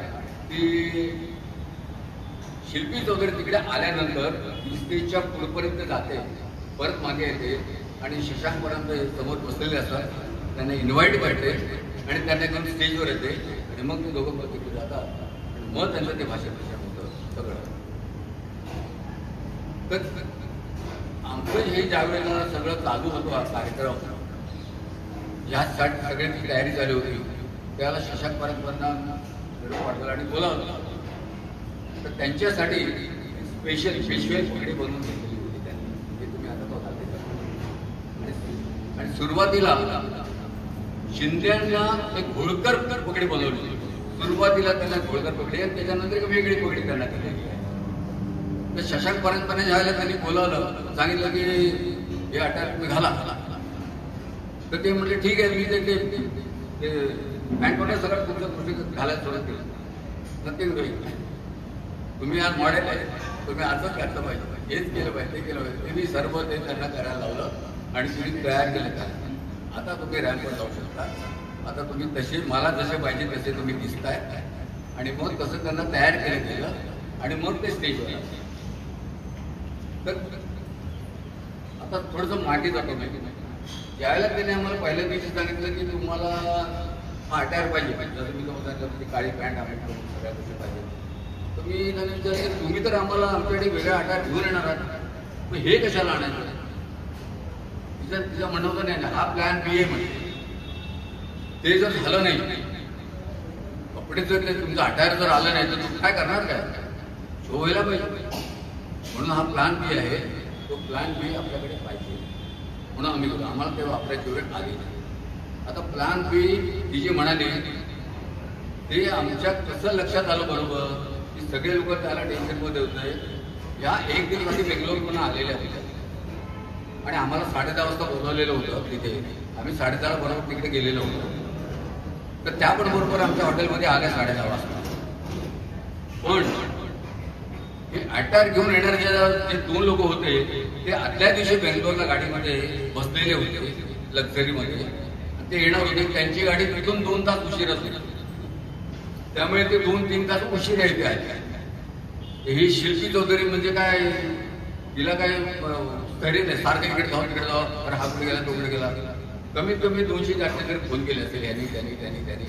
Speaker 2: की शिल्पी चौधरी तिकडे आल्यानंतर स्टेजच्या पुढपर्यंत जाते, परत मागे येते आणि शशांकपर्यंत समोर बसलेले असतात, त्यांना इन्व्हाइट करते आणि त्यांना एकदम स्टेजवर येते आणि मग ते दोघं तिकडे जातात. मग त्यांचं ते भाषण होतं सगळं. तर आमचं हे ज्या वेळेला सगळं चालू होतो हा कार्यक्रम, ह्यासाठी सगळ्यांची तयारी झाली होती, त्याला शशांक परतपण्यांना पाठवलं आणि बोलावलं. तर त्यांच्यासाठी स्पेशल पगडी बनवून घेतलेली होती त्यांनी, हे तुम्ही आता बघाल. आणि सुरुवातीला शिंद्यांना एक घोळकर पगडी बनवली. सुरुवातीला त्यांना घोळकर पगडी आणि त्याच्यानंतर एक वेगळी पगडी करण्यात आलेली आहे. तर शशांक परतपणे ज्यावेळेला त्यांनी बोलावलं, सांगितलं की हे अटॅक तुम्ही घाला. तर ते म्हटले ठीक आहे, मी ते पॅन्ट वगैरे सगळं तुमचं गोष्टी घालायला सुरुवात केलं. नक्कीच भाई तुम्ही आज मॉडेल आहे, तुम्ही असंच घातलं पाहिजे, हेच केलं पाहिजे, ते केलं पाहिजे. मी सर्व ते त्यांना करायला लावलं आणि तुम्ही तयार केले का? आता तुम्ही रॅम्पवर जाऊ शकता. आता तुम्ही तसे मला जसे पाहिजे तसे तुम्ही दिसताय. आणि मग तसं त्यांना तयार केलं गेलं आणि मग ते स्टेजवर आले. तर आता थोडंसं मागे जातो मी. ज्यावेळेला त्याने आम्हाला पहिल्या दिवशी सांगितलं की तुम्हाला हा अटायर पाहिजे, जसं मी तुम्हाला सांगितलं की काळी पॅन्ट आम्ही सगळ्या गोष्टी पाहिजे. तर मी त्यांना विचारलं तुम्ही तर आम्हाला आमच्याकडे वेगळा अटायर घेऊन येणार आहात, मग हे कशाला आणायचं? तिचं म्हणणं होतं नाही ना, हा प्लॅन बी आहे म्हणजे. ते जर झालं नाही, कपडे जर तुमचं अटायर जर आलं नाही तर तुम्ही काय करणार? काय शो व्हायला पाहिजे. म्हणून हा प्लॅन बी आहे, तो प्लॅन बी आपल्याकडे पाहिजे. म्हणून आम्ही गेलो. आम्हाला तेव्हा वापरायची वेळ आली. आता प्लॅन बी ती जी म्हणाली ते आमच्या कसं लक्षात आलं बरोबर की सगळे लोक त्याला टेन्शनमध्ये होते. या एक दिवसासाठी बेंगलोरकडून आलेल्या होत्या आणि आम्हाला 10:30 वाजता बोलवलेलं होतं तिथे. आम्ही 10:30 बरोबर तिकडे गेलेलो होतो. तर त्या पण बरोबर आमच्या हॉटेलमध्ये आल्या 10:30 वाजता. पण हे अटायर घेऊन येणारे जे 2 लोक होते ते आदल्या दिवशी बेंगलोरला गाडीमध्ये बसलेले होते लक्झरीमध्ये. ते येणार होते, त्यांची गाडी तिथून 2 तास उशीर होती. त्यामुळे ते 2-3 तास उशीर इथे आले. ही शिल्पी चौधरी म्हणजे काय, तिला काय तरी नाही, सारखं इकडे जाऊ तिकडे जाऊ, अरे हा कुठे गेला तो कुठे गेला. कमीत कमी 200 जास्त तरी फोन केले असेल यांनी त्यांनी त्यांनी त्यांनी.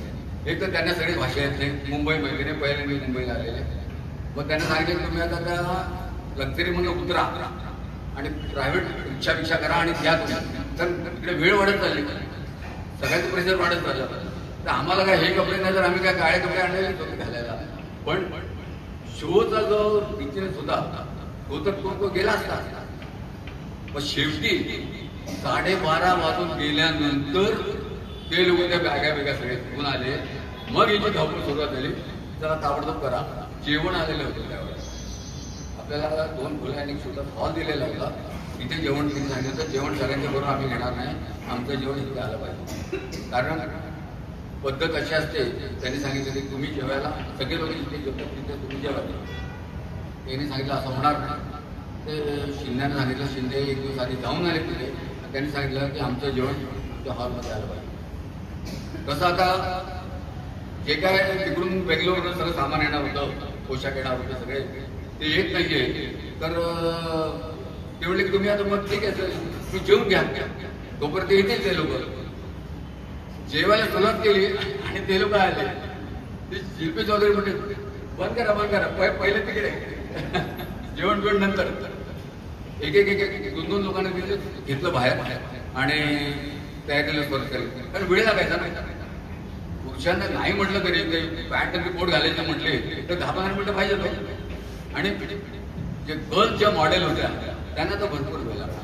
Speaker 2: एक तर त्यांना सगळे भाषा येत नाही. मुंबई महिने पहिले मी मुंबईला आलेले. मग त्यांना सांगितलं तुम्ही आता त्या लक्झरीमध्ये उतरा आणि प्रायव्हेट रिक्षा करा आणि द्या तुम्ही. तर तिकडे वेळ वाढत चालली, सगळ्याचं प्रेशर वाढत चाललं. तर आम्हाला काय हे कपडे नाही, तर आम्ही काय काळे कपडे आणलेले कपडे घालायला. पण शोचा जो बिझनेस होता तो तर तो गेला असता. मग शेवटी 12:30 वाजून गेल्यानंतर ते लोक त्या बॅगा सगळे घेऊन आले. मग याची धावपळ सुरुवात झाली. त्याला ताबडतोब करा. जेवण आलेलं होतं त्यावेळेस. आपल्याला 2 खोल्या आणि छोटा हॉल दिलेला होता. इथे जेवण तिने सांगितलं जेवण सगळ्यांच्या बरोबर आम्ही घेणार नाही, आमचं जेवण इथे आलं पाहिजे. कारण पद्धत अशी असते, त्यांनी सांगितलं की तुम्ही जेवायला सगळे लोक इथे जेवतात तिथे तुम्ही जेवायला. त्यांनी सांगितलं असं होणार नाही. ते शिंद्याने सांगितलं, शिंदे एक दिवस आधी जाऊन आले तिथे. त्यांनी सांगितलं की आमचं जेवण त्या हॉलमध्ये आलं पाहिजे. कसं आता जे काय तिकडून बेंगलोरवरून सगळं सामान येणार होतं, पोशाख येणार होते सगळे, ते येत नाहीये. तर ते म्हणले की तुम्ही आता मग ठीक आहे तुम्ही जेवून घ्या. तोपर्यंत येतील ते लोक. जेवायला सुरुवात केली आणि ते लोक आले. ते शिल्पी चौधरी म्हणते बंद करा पहिले तिकडे जेवण बिवण नंतर. एक 2 लोकांना घेतलं बाहेर आणि तयारीला सुरुवात केली. कारण वेळ लागायचा नाही. पुरुषांना नाही म्हटलं तरी ते पॅन्ट आणि कोट घालायचं म्हटले तर 10-15 मिनिटं पाहिजे. आणि जे गर्ल्सच्या मॉडेल होत्या त्यांना तर भरपूर वेळ लागला.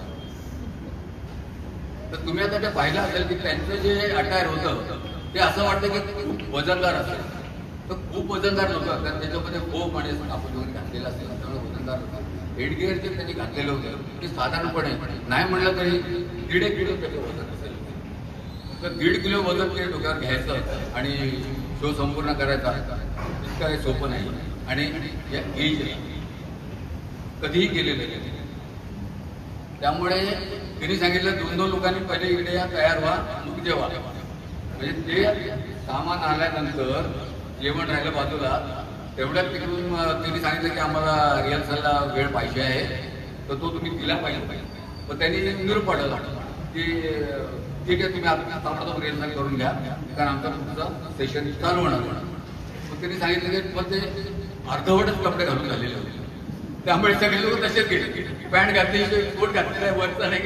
Speaker 2: तर तुम्ही आता ते पाहिलं असेल की त्यांचं जे अटायर होतं ते असं वाटतं की खूप वजनदार असेल. तर खूप वजनदार नव्हतं. तर त्याच्यामध्ये फोम आणि कापूस वगैरे घातलेला असेल, त्यामुळे वजनदार होतं. हेडगिअर जे त्यांनी घातलेलं होतं ते साधारणपणे नाही म्हणलं तरी 1.5 किलो त्याचं वजन असेल. तर 1.5 किलो वजन ते डोक्यावर घ्यायचं आणि शो संपूर्ण करायचा इतकं काही सोपं नाही. आणि या एज कधीही केलेलं नाही. त्यामुळे त्यांनी सांगितलं 2 लोकांनी पहिले इकडे या तयार व्हा, मग जेवा. म्हणजे ते सामान आल्यानंतर जेवण राहिलं बाजूला. तेवढ्यात तिकडून त्यांनी सांगितलं की आम्हाला रिहर्सलला वेळ पाहिजे आहे, तर तो तुम्ही दिला पाहिजे. पण त्यांनी निरोप पाठवला की ठीक आहे तुम्ही आता ताबडतोब रिहर्सल करून घ्या कारण आमचं तुमचं सेशन चालू होणार. मग त्यांनी सांगितलं की पण ते अर्धवटच कपडे घालून झालेले होते. त्यामुळे सगळे लोक तसेच गेले. पॅन्ट घातली, कोट घातलेला आहे, वरचा नाही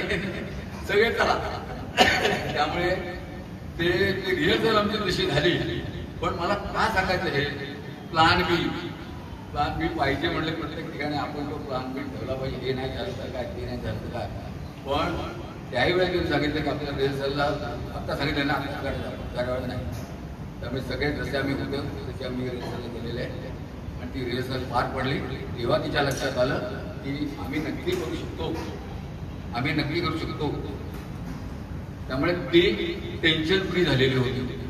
Speaker 2: सगळे चला. त्यामुळे ते रिहर्सल आमची तशी झाली. पण मला का सांगायचं हे प्लॅन बी पाहिजे म्हणले. प्रत्येक ठिकाणी आपण तो प्लॅन बी ठेवला पाहिजे. हे नाही झालं तर काय, ते नाही झालं तर काय. पण त्याही वेळेला तुम्ही सांगितलं की आपल्याला रिहर्सलला आत्ता सांगितलं ना आपल्याकडे वेळेला नाही. त्यामुळे सगळे जसे आम्ही होतो तसे आम्ही रिहर्सलला गेलेले आहे. आणि ती रिहर्सल पार पडली. तेव्हा तिच्या लक्षात आलं की आम्ही नक्की करू शकतो. त्यामुळे ती टेन्शन फ्री झालेली होती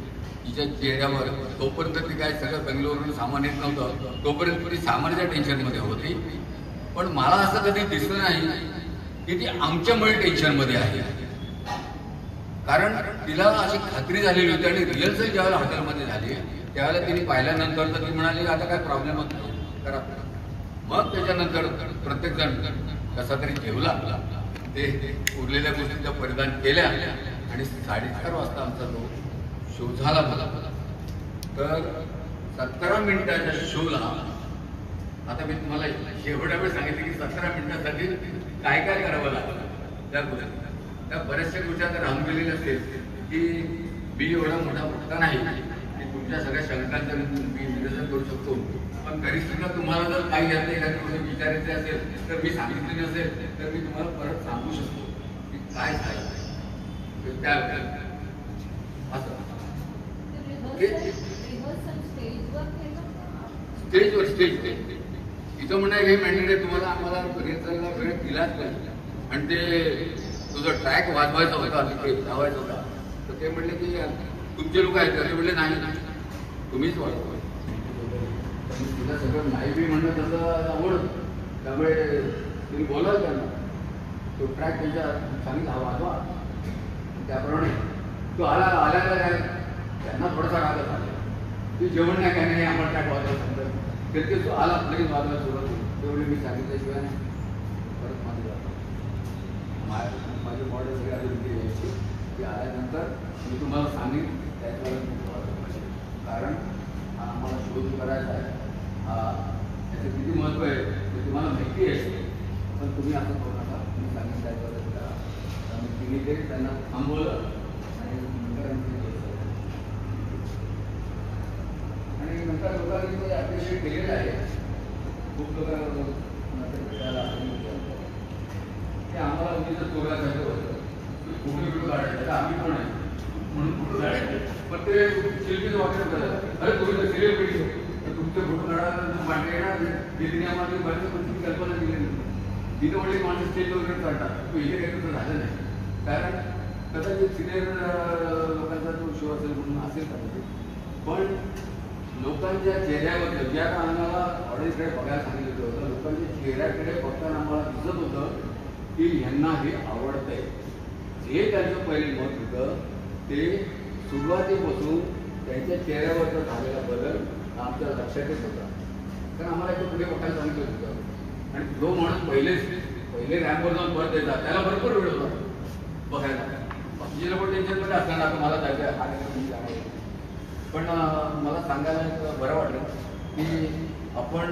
Speaker 2: तिच्या चेहऱ्यावर. तोपर्यंत ती काय सगळं बेंगलोरवरून सामान येत नव्हतं, तोपर्यंत ती सामानाच्या टेन्शनमध्ये होती. पण मला असं कधी दिसलं नाही की ती आमच्यामुळे टेन्शनमध्ये आहे. कारण तिला अशी खात्री झालेली होती आणि रिहर्सल ज्यावेळेला हॉटेलमध्ये झाली त्यावेळेला तिने पाहिल्यानंतर तर ती म्हणाली आता काय प्रॉब्लेमच नाही करा. मग त्याच्यानंतर प्रत्येक जण कसा तरी जेवला, ते उरलेल्या गोष्टीचा परिधान केल्या आणि 4:30 वाजता आमचा तो शो झाला. मला तर 17 मिनिटाच्या शोला आता मी तुम्हाला एवढ्या वेळ सांगितलं की 17 मिनिटासाठी काय काय करावं लागलं त्या गोष्टी. त्या बऱ्याचशा गोष्टी आता राहून गेलेल्या असेल की मी एवढा मोठा मोठा नाही की तुमच्या सगळ्या शंकांचं मी निरसन करू शकतो, पण तरी सुद्धा तुम्हाला जर काही यातलं एखादी गोष्ट विचारायचे असेल तर मी सांगितली नसेल तर मी तुम्हाला परत सांगू शकतो की काय झालं त्या असं. स्टेजवर तिचं म्हणणं हे मॅन्डेट तुम्हाला आम्हाला रिहर्सलला वेळ दिलाच नाही आणि ते तुझा ट्रॅक वाजवायचा होता तिथे लावायचा होता तर ते म्हणले की तुमचे लोक आहेत ते म्हणले नाही तुम्हीच वाजवा. तिला सगळं नाही बी म्हणणं तसं आवड त्यामुळे तुम्ही बोलाल त्यांना तो ट्रॅक त्यांच्या सांगितला वाजवा. त्याप्रमाणे तो आल्याला काय त्यांना थोडासा रागत आला की जेवण नाही काय नाही आम्हाला ट्रॅक वाजवा सांगतात ते तो आला लगेच वाजवायला सुरुवात होती. तेवढे मी सांगितल्याशिवाय परत माझे मॉडेल सगळे अजून यायचे की आल्यानंतर मी तुम्हाला सांगेन त्याच्यावर कारण आम्हाला शोध करायचा आहे त्याचं किती महत्त्व आहे ते तुम्हाला माहिती आहे पण तुम्ही असं करू नका. मी सांगितलं त्याच्यावर तिने ते त्यांना थांबवलं आणि नंतर लोकांनी ते अप्रिशिएट केलेलं आहे. खूप लोकांना भेटायला ते आम्हाला उगीचं चोरायचं होतं फोटो बिटो काढायचं आम्ही पण आहे म्हणून फोटो काढायचे पण ते शिल्पीचं वाटत झालं अरे तुम्ही सिरियल तुमचे फोटो काढायला मांडले येणार तिने आम्हाला बऱ्याच गोष्टी कल्पना दिली नाही. तिथं म्हणले माणसं स्टेज वगैरे काढतात तो इथे काही तसं झालं नाही कारण कदाचित सिनियर लोकांचा जो शो असेल म्हणून असेल कदाचित पण लोकांच्या चेहऱ्यावर ज्या आम्हाला ऑडियन्सकडे बघायला सांगितलं होतं लोकांच्या चेहऱ्याकडे बघताना आम्हाला दिसत होतं की यांना हे आवडतंय. जे त्यांचं पहिले मत होतं ते सुरुवातीपासून त्यांच्या चेहऱ्यावरचा झालेला बदल आमच्या लक्षात येत होता कारण आम्हाला इथं पुढे बघायला सांगितलं होतं आणि जो माणूस पहिले रॅम्पवर जाऊन परत यायचा त्याला भरपूर वेळ होता बघायला. बाकीचे लोक टेन्शनमध्ये असताना आता मला जायचं हा आहे पण मला सांगायला बरं वाटलं की आपण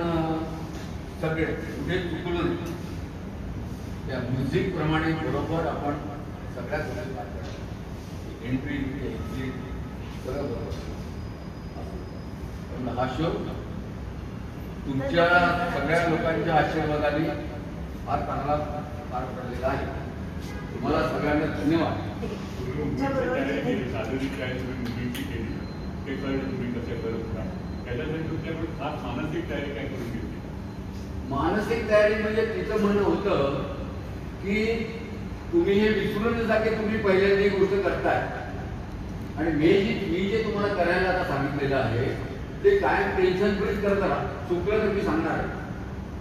Speaker 2: सगळे कुठे चुकलो त्या म्युझिक प्रमाणे बरोबर आपण सगळ्या गोष्टी एंट्री एक्झिट सगळं बरोबर. पण हा शो तुमच्या सगळ्या लोकांच्या आशीर्वादाने फार चांगला पार पडलेला आहे. तुम्हाला सगळ्यांना धन्यवाद.
Speaker 3: ते कळलं तुम्ही कसं करत होता त्याच्यासाठी तुमच्याकडे खास मानसिक तयारी काय करून घेतली.
Speaker 2: मानसिक तयारी म्हणजे तिचं म्हणणं होतं की तुम्ही हे विसरून जा की तुम्ही पहिल्यांदा ही गोष्ट करताय आणि मी जे तुम्हाला करायला आता सांगितलेलं आहे ते कायम टेन्शन फ्री करत राहा. चुकलं तर मी सांगणार आहे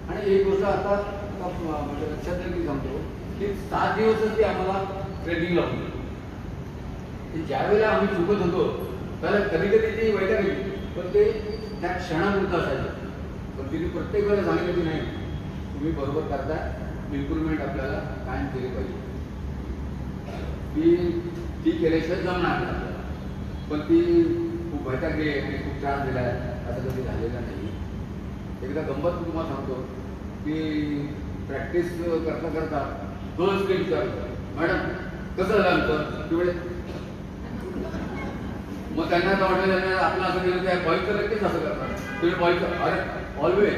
Speaker 2: आणि एक गोष्ट आता म्हणजे लक्षात तरी मी सांगतो की 7 दिवसच ते आम्हाला ट्रेनिंग लावून ज्यावेळेला आम्ही चुकत होतो त्याला कधी कधी ती वैतागली पण ते त्या क्षणापुरतं असायचं. पण तिने प्रत्येक वेळेला सांगितलं की नाही तुम्ही बरोबर करताय इम्प्रूव्हमेंट आपल्याला कायम केली पाहिजे. ती केल्याशिवाय जमणार आपल्याला पण ती खूप वैतागली आणि खूप त्रास दिला असं कधी झालेला नाही. एकदा गंमत तुम्हाला सांगतो की प्रॅक्टिस करता करता दोन स्टेज विचारतो मॅडम कसं झालं आमचं तेवढे मग त्यांना तर वाटलं त्यांना आपलं असं केलं त्या बॉईज तर नक्कीच असं करतात तुम्ही बॉईज अरे ऑलवेज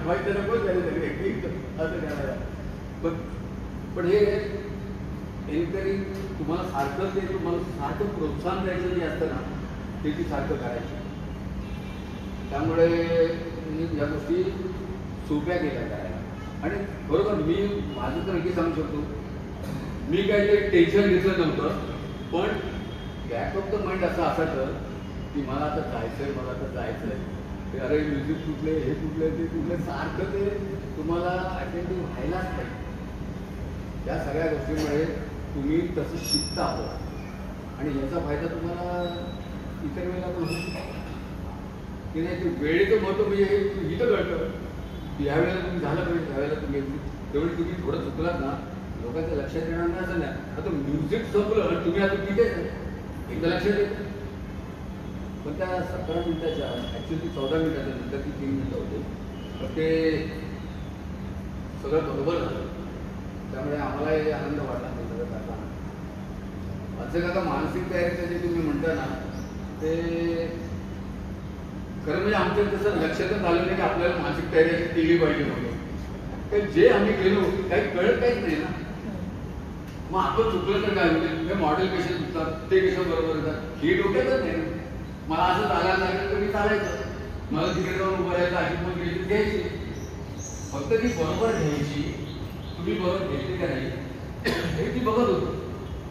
Speaker 2: बॉईज तर नकोच झाले सगळे असं करायला. पण हे एनकरिंग तुम्हाला सारखं ते तुम्हाला सारखं प्रोत्साहन द्यायचं जे असतं ना ते ती सारखं करायचं. त्यामुळे या गोष्टी सोप्या केल्या करायला आणि बरोबर मी माझं तर नक्की सांगू शकतो मी काही ते टेन्शन घेतलं नव्हतं पण बॅक ऑफ द माइंड असं असायचं की मला आता जायचंय मला आता जायचंय अरे म्युझिक कुठले हे कुठले ते कुठले सारखं ते तुम्हाला अटेंटिव्ह व्हायलाच पाहिजे. त्या सगळ्या गोष्टीमुळे तुम्ही तसं शिकता आणि याचा फायदा तुम्हाला इतर वेळेला पण होतो की नाही. ते वेळेचं महत्त्व म्हणजे इथं कळतं की ह्या वेळेला तुम्ही झालं पाहिजे, त्यावेळेला तुम्ही तेवढी तुम्ही थोडं चुकलात ना लोकांच्या लक्षात येणार नाही असं नाही. आता म्युझिक संपलं तुम्ही आता तिथेच एकदा लक्षात येतं. पण त्या 17 मिनिटाच्या ॲक्च्युली 14 मिनिटाच्या नंतर ती 3 मिनिटं होते. पण ते सगळं बरोबर झालं. त्यामुळे आम्हालाही आनंद वाटला ते सगळं करताना. असं का मानसिक तयारीचं जे तुम्ही म्हणता ना ते खरं म्हणजे आमच्या तसं लक्षातच आलं नाही की आपल्याला मानसिक तयारी केली पाहिजे म्हणून. तर जे आम्ही गेलो काही कळत काहीच नाही ना. मग आपण चुकलं तर काय होईल, हे मॉडेल कसे चुकतात ते कसं बरोबर येतात हे डोक्यातच नाही. मला असं चालायला लागलं तर मी चालायचं, मला तिकडे जाऊन उभं राहायचं अशी पण घ्यायची घ्यायची. फक्त ती बरोबर घ्यायची, तुम्ही बरोबर घ्यायची का नाही हे ती बघत होतो.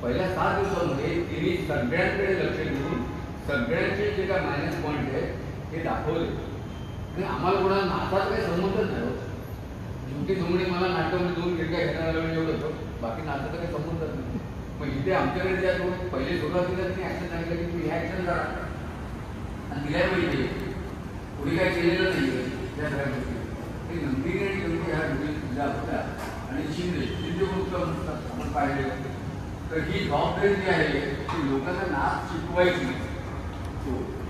Speaker 2: पहिल्या 7 दिवसामध्ये तिने सगळ्यांकडे लक्ष देऊन सगळ्यांचे जे काय मायनस पॉईंट आहे ते दाखवले. आणि आम्हाला कोणाला नाचाचा काही संबंधच नाही होत. शेवटी जुमणी मला नाट्यामध्ये 2 खिडक्या घेणारा वेळ एवढं होतं, बाकी नाचाचा काही संबंधच नाही. मग इथे आमच्याकडे ज्या पहिले सुरुवातीला तिने ॲक्शन सांगितलं की तुम्ही ह्या ॲक्शन करा आणि दिल्या पाहिजे, पुढे काय केलेलं नाही आहे त्या सगळ्या गोष्टी. ते नंदिनी आणि कमी ह्या दोघी ज्या होत्या आणि शिंदे गोष्ट आपण पाहिले तर ही जबाबदारी जी आहे ती लोकांना नाच शिकवायची.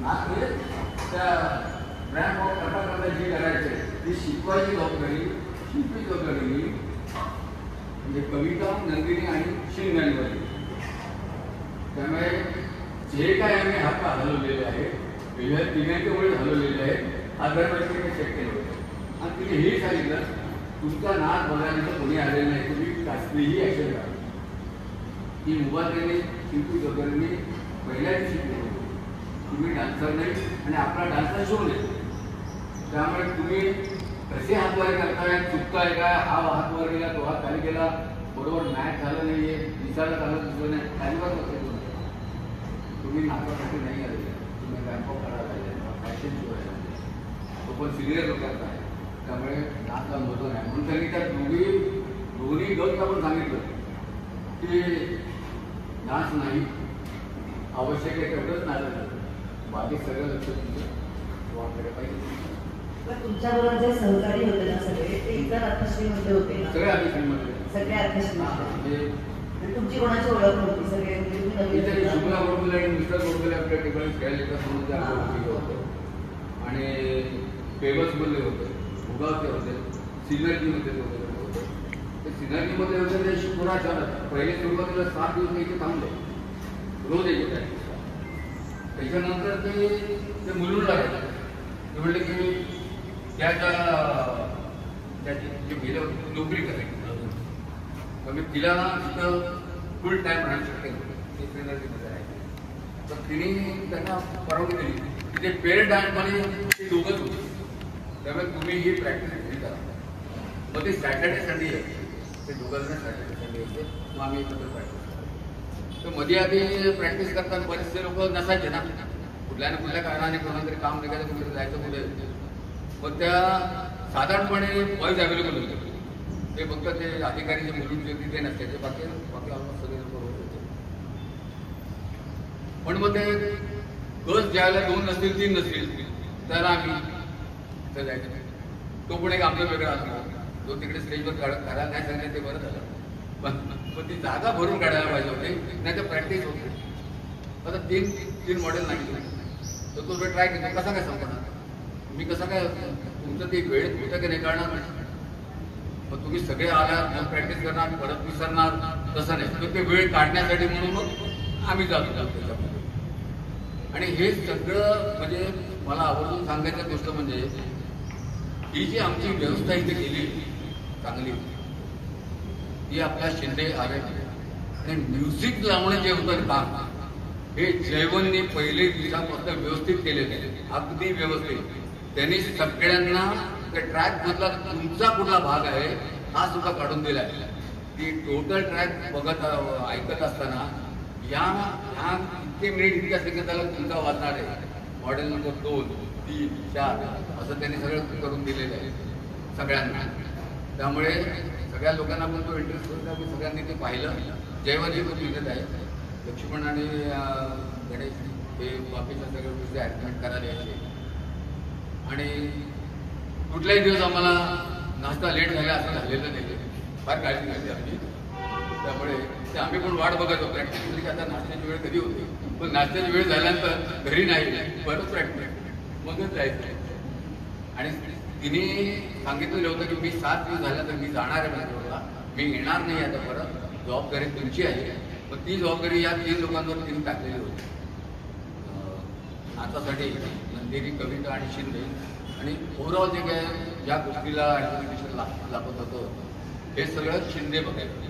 Speaker 2: नाच म्हणजे त्या ब्रँड ऑफ करता करता जी करायचे ती शिकवायची जबाबदारी, शिकवी जबाबदारी म्हणजे कविता, नंदिनी आणि शिंगांवरची. त्यामुळे जे काय आम्ही हात हलवलेले आहे वेगळ्या तिघांच्या वेळी हलवलेले आहे आधारवाडीने चेक केलं होतं आणि तिने हे सांगितलं तुमचा नाच बघायला कोणी आलेलं नाही, तुम्ही कसलीही ॲक्शन करा. ती मुबारकाने शिल्पी जबाबदारीने पहिल्या दिवशी केली होती. तुम्ही डान्सर नाही आणि आपला डान्सर शो नाही. त्यामुळे तुम्ही कसे हातवारे करताय, चुकताय काय, हा हात वर गेला तो हात खाली गेला, बरोबर मॅच झालं नाहीये, दिसायला झालं दिसलं नाही, त्याच्यावर लक्ष देऊ नका. तुम्ही नाचासाठी नाही आले, तुम्ही बँकॉक करायला पाहिजे, फॅशन शो आहे तो पण सिनियर लोकांचा आहे. त्यामुळे नाचला महत्त्व नाही म्हणून त्यांनी त्या दोन्ही गट आपण सांगितलं की नाच नाही, आवश्यक आहे तेवढंच नाचायचं, बाकी सगळं लक्ष तुमचं वाटलं पाहिजे.
Speaker 4: तुमच्याबरोबर जे सहकारी होते ना सगळे ते इतर अर्थश्रीमध्ये होते ना?
Speaker 2: सगळे अर्थश्रीमध्ये,
Speaker 4: सगळे अर्थश्री.
Speaker 2: म्हणजे
Speaker 4: तुमची कोणाची ओळख नव्हती? सगळे
Speaker 2: शुभ्रा गोडबोले आणि मिस्टर गोडबोले आपल्या ठिकाणी खेळायला येतात म्हणून त्या होतं आणि फेमसमध्ये होते, भुगावचे होते, सिनर्जीमध्ये होते. ते सिनर्जीमध्ये होते ते शुभ्रा चालत पहिले सुरुवातीला 7 दिवस इथे थांबले, रोज येते प्रॅक्टिसला. त्याच्यानंतर ते मुलून लागले. ते म्हणले की त्याची जे गेलं होतं नोकरी करायची तर तिला तिथं फुल टाईम राहणं शक्य नव्हतं, ते सिनर्जीमध्ये राहायचं. तर तिने त्यांना परवानगी दिली की ते पेअर डान्समध्ये ते दोघंच होते, त्यामुळे तुम्ही ही प्रॅक्टिस घरी करा. मग ते सॅटर्डे संडे यायचे, ते दोघांना सॅटर्डे संडे यायचे, मग आम्ही एकत्र प्रॅक्टिस करायचो. तर मध्ये आधी प्रॅक्टिस करताना बरेचसे लोक नसायचे ना, कुठल्या ना कुठल्या कारणाने कोणाला तरी काम निघायचं, कुठे जायचं कुठे. पण त्या साधारणपणे बॉईज अवेलेबल होते, ते फक्त ते अधिकारी जे मुलून जे तिथे नसते बाकी ऑलमोस्ट सगळे लोक होत होते. पण मग ते गर्ल्स ज्यावेळेला 2 नसतील 3 नसतील त्याला आम्ही तिथं जायचं. तो पण एक आमचा वेगळा असणार, जो तिकडे स्टेजवर करायला नाही सांगितलं ते बरं झालं. पण ती जागा भरून काढायला पाहिजे होती, नाही तर प्रॅक्टिस होते. आता 3 मॉडेल नाही तर तो ट्राय केला, कसा काय संपणार, मी कसं काय तुमचं ते वेळेत होतं की नाही कळणार नाही. मग तुम्ही सगळे आल्यात मग प्रॅक्टिस करणार परत विसरणार, तसं नाही. तर ते वेळ काढण्यासाठी म्हणून मग आम्ही जातो त्याच्यामध्ये. आणि हे सगळं म्हणजे मला आवर्जून सांगायचं गोष्ट म्हणजे ही जी आमची व्यवस्था इथे केली चांगली ती आपल्या शिंदे आले. आणि म्युझिक लावणं जे होतं काम हे जयवंतनी पहिले दिवसापासून व्यवस्थित केलेले, अगदी व्यवस्थित. त्यांनी सगळ्यांना त्या ट्रॅक मधला तुमचा कुठला भाग आहे हा सुद्धा काढून दिला आहे. की टोटल ट्रॅक बघत ऐकत असताना या इतके मिनिट इतक्या सेकंदाला तुमचा वाजणार आहे, मॉडेल नंबर 2, 3, 4 असं त्यांनी सगळं करून दिलेलं आहे सगळ्यांना. त्यामुळे सगळ्या लोकांना पण तो इंटरेस्ट होता, सगळ्यांनी ते पाहिलं जयवंती पण लिहित आहे. लक्ष्मण आणि गणेश हे बाकीच्या सगळ्या गोष्टी ॲडमिट करायला यायचे आणि कुठलाही दिवस आम्हाला नाश्ता लेट झाला असं झालेलं नाही. फार काळजी घ्यायची आम्ही. त्यामुळे ते आम्ही पण वाट बघत होतो प्रॅक्टिकली की आता नाश्त्याची वेळ कधी होती. पण नाश्त्याची वेळ झाल्यानंतर घरी नाही परत प्रॅक्टिस मगच जायचं. आणि तिने सांगितलेलं होतं की मी 7 दिवस झाल्या तर मी जाणार आहे बँगलोरला, मी येणार नाही आता परत, जबाबदारी तुमची आहे. मग ती जबाबदारी या 3 लोकांवर तिने टाकलेली होती. नाचासाठी नंदिनी, कविता आणि शिंदे. आणि ओव्हरऑल जे काय ज्या गोष्टीला ॲडमिनिस्ट्रेशन लागत होतं हे सगळं शिंदे बघायचं.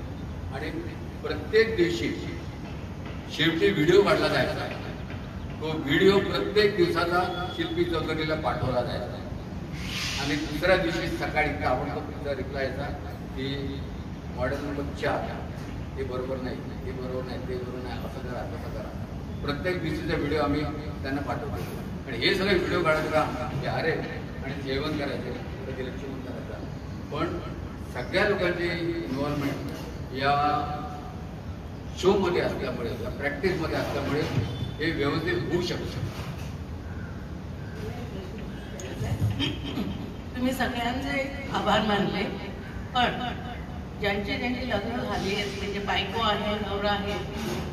Speaker 2: आणि प्रत्येक दिवशी शेवटी व्हिडिओ काढला जायचा. तो व्हिडिओ प्रत्येक दिवसाचा शिल्पी चौधरीला पाठवला जायचा. आणि दुसऱ्या दिवशी सकाळी आवडतो तुमचा रिप्लाय यायचा की मॉडेल नंबर 4 हे बरोबर नाही, हे बरोबर नाही, ते बरोबर नाही, असं करा तसं करा. प्रत्येक दिवशीचा व्हिडिओ आम्ही त्यांना पाठवतो. आणि हे सगळे व्हिडिओ काढायचं काम हे अरे आणि जेवण करायचे, कधी लक्ष्मण करायचं. पण सगळ्या लोकांची इन्व्हॉल्वमेंट या शोमध्ये असल्यामुळे, या प्रॅक्टिसमध्ये असल्यामुळे हे व्यवस्थित होऊ शकतं.
Speaker 5: तुम्ही सगळ्यांचे आभार मानले, पण ज्यांची लग्न झाली आहेत म्हणजे बायको आहे, नवरा आहे,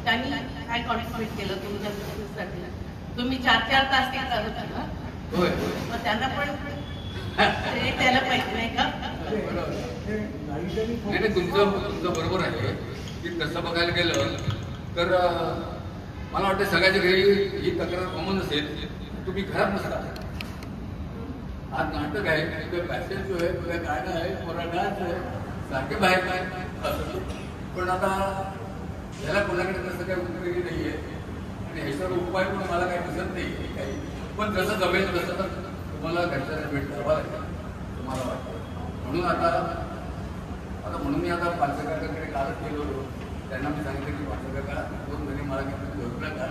Speaker 5: त्यांनी काय कॉन्ट्रीब्यूट केलं तुमच्या सक्सेससाठी? तुम्ही 4-4 तास ते करत ना, मग त्यांना पण त्याला पाहिजे नाही का?
Speaker 2: नाही, तुमचं बरोबर आहे की तसं बघायला गेलं तर मला वाटतं सगळ्याच्या घरी ही तक्रार कॉमन असेल. तुम्ही घरात नसता, आज नाटक आहे, तुझं पॅसेज जो आहे, तुझं गाणं आहे, कोरा डान्स आहे, सारखे बाहेर काय असं. पण आता याला कोणाकडे तसं काही उपयोगी नाही आहे. आणि हे सर्व उपाय पण मला काही दिसत नाही काही. पण जसं जमेल तसं तर तुम्हाला घरच्यांना भेट करावा लागेल तुम्हाला वाटतं. म्हणून म्हणून मी आता पालसकाकाकडे कालच गेलो होतो. त्यांना मी सांगितलं की पालसकाका 2 महिने मला घेऊन घेऊ नका,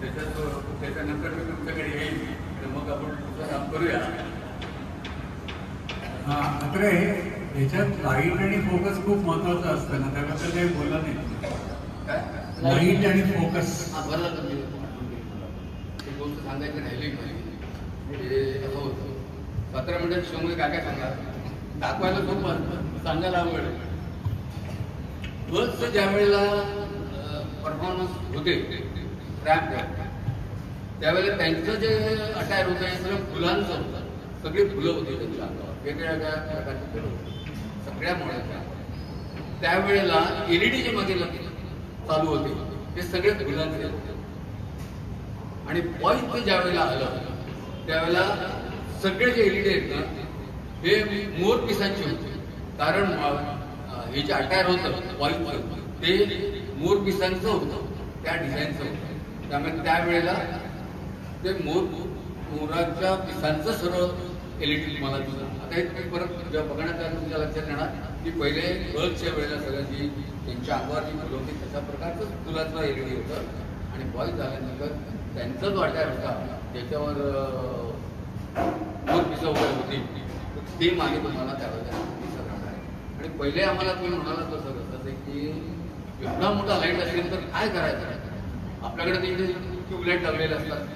Speaker 2: त्याच्यानंतर मी तुमच्याकडे येईल तर मग आपण तुमचं काम करूया.
Speaker 3: मात्र याच्यात लाईट आणि फोकस खूप महत्वाचं असतं ना, त्याबद्दल काही बोलला नाही.
Speaker 2: काय
Speaker 3: लाईट आणि फोकस
Speaker 2: बरं तुम्ही एक गोष्ट सांगायची राहिली ते असं होतं. 15 मिनिटात शोमध्ये काय काय सांगा दाखवायला खूप सांगायला आवड. बसचं ज्या वेळेला परफॉर्मन्स होते रॅम्पवर त्यावेळेला त्यांचं जे अटायर होतं हे सगळं फुलांचं होतं. सगळी फुलं होती त्यांच्या अंगावर, वेगवेगळ्या प्रकारची फुलं होती सगळ्या मुळाच्या. त्यावेळेला LED जे मध्ये चालू होते ते सगळे फुलांचे होते. आणि बॉईजचं ज्या वेळेला आलं त्यावेळेला सगळे जे LED आहेत ना हे मोर पिसांचे होते. कारण हे जे अटायर होतं बॉईजचं ते मोर पिसांचं होतं, त्या डिझाईनचं होतं. त्यामुळे त्यावेळेला ते मोराच्या पिसांचं सर्व LED मला दिसतं. आता हे परत जेव्हा बघण्यात आलं तुमच्या लक्षात येणार की पहिले गर्ल्सच्या वेळेला सगळं जी त्यांच्या अंगावर जी फुलं होती तशा प्रकारचं फुलाचं LED होतं. आणि बॉईज झाल्यानंतर त्यांचा जो अटायर होता त्याच्यावर मोर पिसं वगैरे होती ते मागे तुम्हाला त्यावेळेला दिसत राहणार आहे. आणि पहिले आम्हाला तुम्ही म्हणाला तसं कसं की एवढा मोठा लाईट असेल तर काय करायचं. आपल्याकडे ते ट्यूबलाईट लावलेले असतात.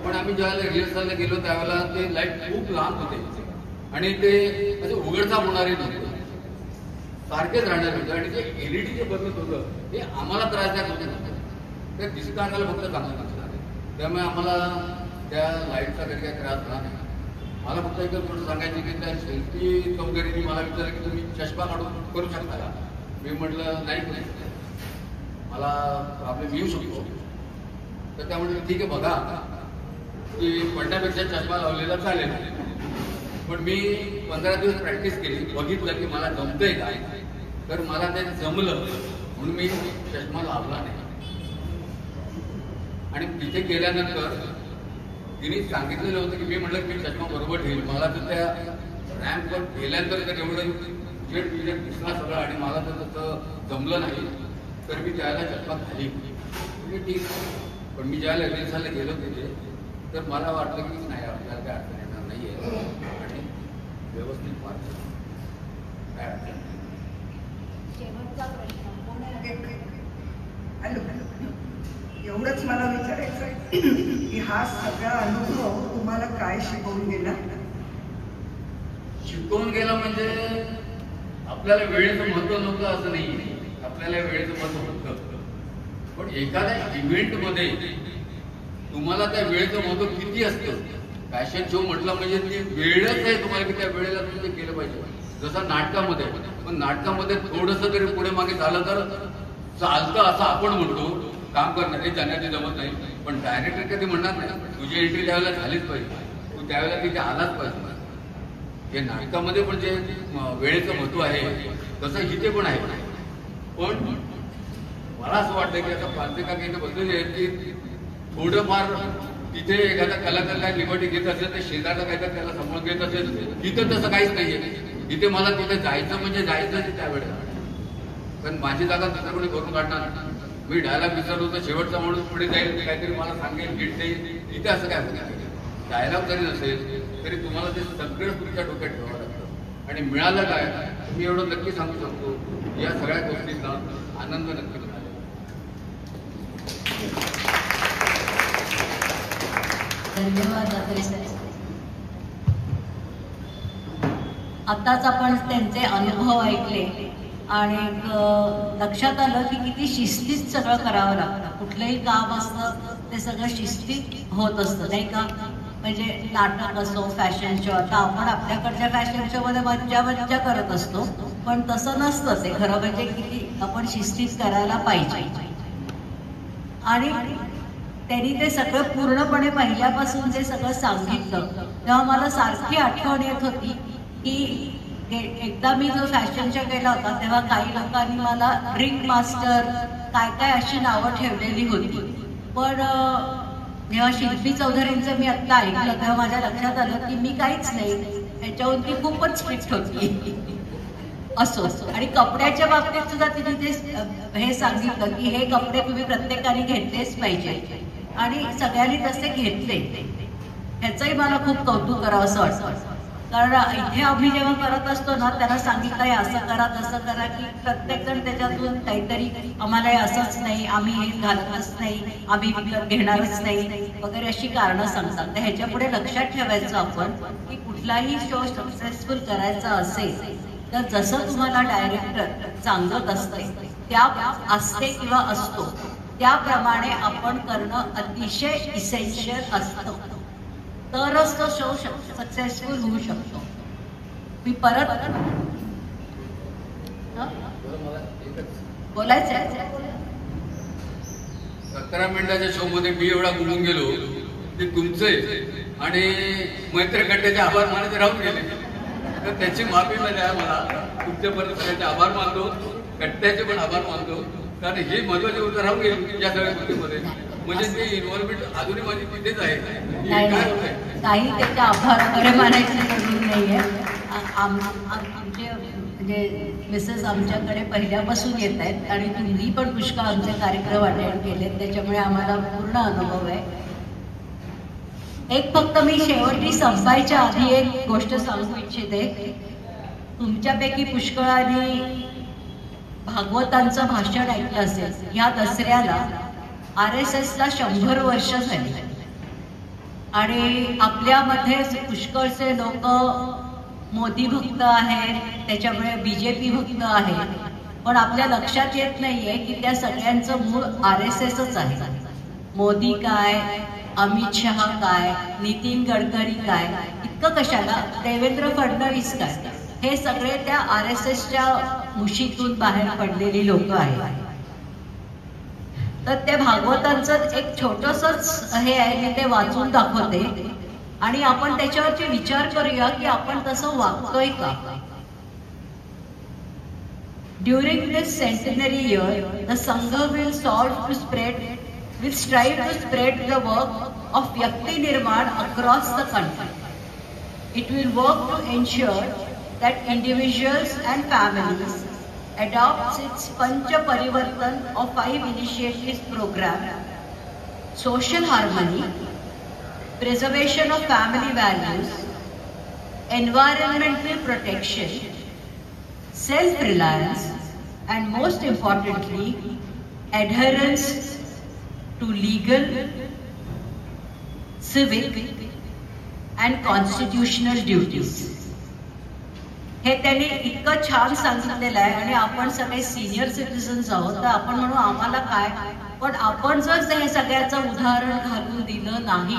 Speaker 2: पण आम्ही ज्यावेळेला रिहर्सलला गेलो त्यावेळेला ते लाईट खूप लहान होते आणि ते असे उघडसाप होणारे नव्हते, सारखेच राहणार होते. आणि जे LED जे बदलत होतं ते आम्हाला त्रासदायक होते नव्हतं, ते दिसणाऱ्याला फक्त चांगलं नसणार. त्यामुळे आम्हाला त्या लाईटचा कधी काही त्रास झाला नाही. मला फक्त एकच गोष्ट सांगायची की त्या शिल्पी चौधरीने मला विचारलं की तुम्ही चष्मा काढून करू शकता का. मी म्हटलं नाही, मला प्रॉब्लेम येऊ शकतो. तर त्या म्हटलं ठीक आहे बघा की पडण्यापेक्षा चष्मा लावलेला चालेल. पण मी 15 दिवस प्रॅक्टिस केली, बघितलं की मला जमतंय काय. तर मला ते जमलं म्हणून मी चष्मा लावला नाही. आणि तिथे गेल्यानंतर तिने सांगितलेलं होतं की मी म्हटलं की चष्मा बरोबर ठेवेल. मला तर त्या रॅम्पवर गेल्यानंतर तर एवढं जेट दिसला सगळं आणि मला तर तसं जमलं नाही. तर मी त्याला चष्मा खाली ठीक. पण मी ज्याला रिहर्सलला गेलो तिथे तर मला वाटलं की नाही आपल्याला काय अडचण येणार नाही आहे आणि व्यवस्थित वाटतं काय अडचण नाही.
Speaker 1: शेवटचा प्रश्न
Speaker 6: हॅलो, एवढंच मला विचारायचं आहे की हा सगळा अनुभव तुम्हाला काय शिकवून गेला?
Speaker 2: शिकवून गेला म्हणजे आपल्याला वेळेचं महत्व नव्हतं असं नाही, आपल्याला वेळेचं महत्व होतं. पण एखाद्या इव्हेंटमध्ये तुम्हाला त्या वेळेचं महत्व किती असतं. फॅशन शो म्हटलं म्हणजे ती वेळच आहे तुम्हाला की त्या वेळेला तुम्ही ते केलं पाहिजे. जसं नाटकामध्ये, पण नाटकामध्ये थोडंसं तरी पुढे मागे झालं तर चालतं असं आपण म्हणतो. काम करणं हे जाण्याची जमत नाही, पण डायरेक्टर कधी म्हणणार नाही तुझी एंट्री त्यावेळेला झालीच पाहिजे, तू त्यावेळेला तिथे आलाच पाहिजे. हे नाटकामध्ये पण जे वेळेचं महत्व आहे तसं इथे पण आहे. पण मला असं वाटतं की आता प्रांतिका इथे बसलेली आहे की थोडंफार तिथे एखादा कलाकार काय लिबर्टी घेत असेल तर शेजारला काहीतरी त्याला समोर घेत असेल. तिथं तसं काहीच नाहीये. इथे मला तिथे जायचं म्हणजे जायचं त्यावेळेला, पण माझी जागा दुसरं कोणी करून काढणार. मी डायलॉग विसरलो तर शेवटचा माणूस पुढे जाईल, काहीतरी मला सांगेल, हिट देईल. इथे असं काय होतं. डायलॉग जरी नसेल तरी तुम्हाला ते सगळं तुमच्या डोक्यात ठेवावं लागतं. आणि मिळालं काय मी एवढं नक्की सांगू शकतो, या सगळ्या गोष्टींचा आनंद नक्की मिळाला.
Speaker 1: धन्यवाद दातरे सर. आताच आपण त्यांचे अनुभव ऐकले आणि लक्षात आलं की किती शिस्तीत सगळं करावं लागतं. कुठलंही काम असतं ते सगळं शिस्तीत होत असतं नाही का. म्हणजे नाटक असो, फॅशन शो, आता आपण आपल्याकडच्या फॅशन शो मध्ये मज्जा करत असतो, पण तसं नसतं ते. खरं म्हणजे किती आपण शिस्तीत करायला पाहिजे. आणि त्यांनी ते सगळं पूर्णपणे पहिल्यापासून जे सगळं सांगितलं तेव्हा मला सारखी आठवण येत होती की एकदा मी जो फॅशन शो केला होता तेव्हा काही लोकांनी मला ड्रिंक मास्टर काय काय अशी नावं ठेवलेली होती. पण जेव्हा शिल्पी चौधरींचं मी आत्ता ऐकलं तेव्हा माझ्या लक्षात आलं की मी काहीच नाही, ह्याच्याहून ती खूपच स्ट्रिक्ट होती. असो. आणि कपड्याच्या बाबतीत सुद्धा तिने ते हे सांगितलं की हे कपडे तुम्ही प्रत्येकाने घेतलेच पाहिजे आणि सगळ्यांनी तसे घेतले. ह्याचंही मला खूप कौतुक करावं असं वाटतं. कारण इथे आम्ही जेव्हा करत असतो ना त्यांना सांगितलंय असं करा तसं करा की प्रत्येक जण त्याच्यातून काहीतरी आम्हाला असंच नाही, आम्ही हे घालतच नाही, आम्ही घेणारच नाही वगैरे अशी कारणं सांगतात. तर ह्याच्या पुढे लक्षात ठेवायचं आपण की कुठलाही शो सक्सेसफुल करायचा असेल तर जसं तुम्हाला डायरेक्टर सांगत असते त्या असते किंवा असतो त्याप्रमाणे आपण करणं अतिशय इसेन्शियल असतं, तरच तो शो सक्सेसफुल होऊ शकतो. मी परत बोलायचं
Speaker 2: 17 मिनिटाच्या शो मध्ये मी एवढा बोलून गेलो की तुमचे आणि मैत्रकट्ट्याचे आभार मानायचे राहून गेले. तर त्याची माफी द्या मला. तुमच्यापर्यंत सगळ्यांचे आभार मानतो, कट्ट्याचे पण आभार मानतो, कारण हे महत्वाचे उत्तर राहून गेले या सगळ्या गोष्टीमध्ये. म्हणजे ते इन्व्हॉल्वमेंट अजूनही माझी तिथेच आहे.
Speaker 1: काही त्याचे आभार वगैरे मानायची जरूर नाहीये. आमचे म्हणजे मिसेस आमच्याकडे पहिल्यापासून येत आहेत आणि तुम्ही पण पुष्कळ आमचे कार्यक्रम अटेंड केलेत, त्याच्यामुळे आम्हाला पूर्ण अनुभव आहे. एक फक्त मी शेवटी संपायच्या आधी एक गोष्ट सांगू इच्छिते. तुमच्यापैकी पुष्कळांनी भागवतांचं भाषण ऐकलं असेल. या दसऱ्याला RSSला 100 वर्ष झाली आणि आपल्यामध्ये पुष्कळचे लोक मोदी भक्त आहेत, त्याच्यामुळे BJP भक्त आहेत. पण आपल्या लक्षात येत नाहीये की त्या सगळ्यांचं मूळ RSSच आहे. मोदी काय, अमित शहा काय, नितीन गडकरी काय, इतकं कशाला, देवेंद्र फडणवीस काय, हे सगळे त्या RSSच्या मुशीतून बाहेर पडलेली लोक आहेत. तर त्या भागवतांचं एक छोटंसंच हे आहे, मी ते वाचून दाखवते आणि आपण त्याच्यावरती विचार करूया की आपण तसं वागतोय का. During this centenary year, the Sangha will strive to spread the work of Vyakti Nirman across the country. It will work to ensure that individuals and families adopt its Pancha Parivartan of 5 initiatives program: social harmony, preservation of family values, environmental protection, self-reliance, and most importantly, adherence to legal, civic and constitutional duties. हे त्यांनी इतकं छान सांगितलेलं आहे आणि आपण सगळे senior citizens आहोत तर आपण म्हणू आम्हाला काय, पण आपण जर हे सगळ्याचं उदाहरण घालून दिलं नाही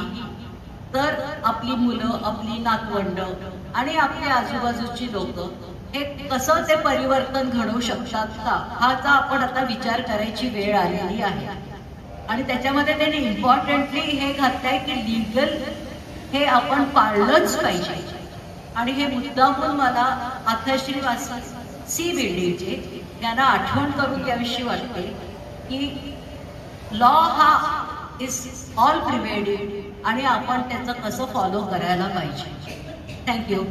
Speaker 1: तर आपली मुलं, आपली नातवंड आणि आपली आजूबाजूची लोक हे कसं ते परिवर्तन घडवू शकतात का, हाचा आपण आता विचार करायची वेळ आलेली आहे. आणि त्याच्यामध्ये त्यांनी इम्पॉर्टंटली हे घातलंय की लीगल हे आपण पाळलंच पाहिजे. आणि हे मुद्दामून मला अथश्रीवासी सी बिल्डिंगचे यांना आठवण करून द्यावीशी वाटते की लॉ हा इज ऑल प्रिव्हेडिंग आणि आपण त्याचं कसं फॉलो करायला पाहिजे. थँक्यू.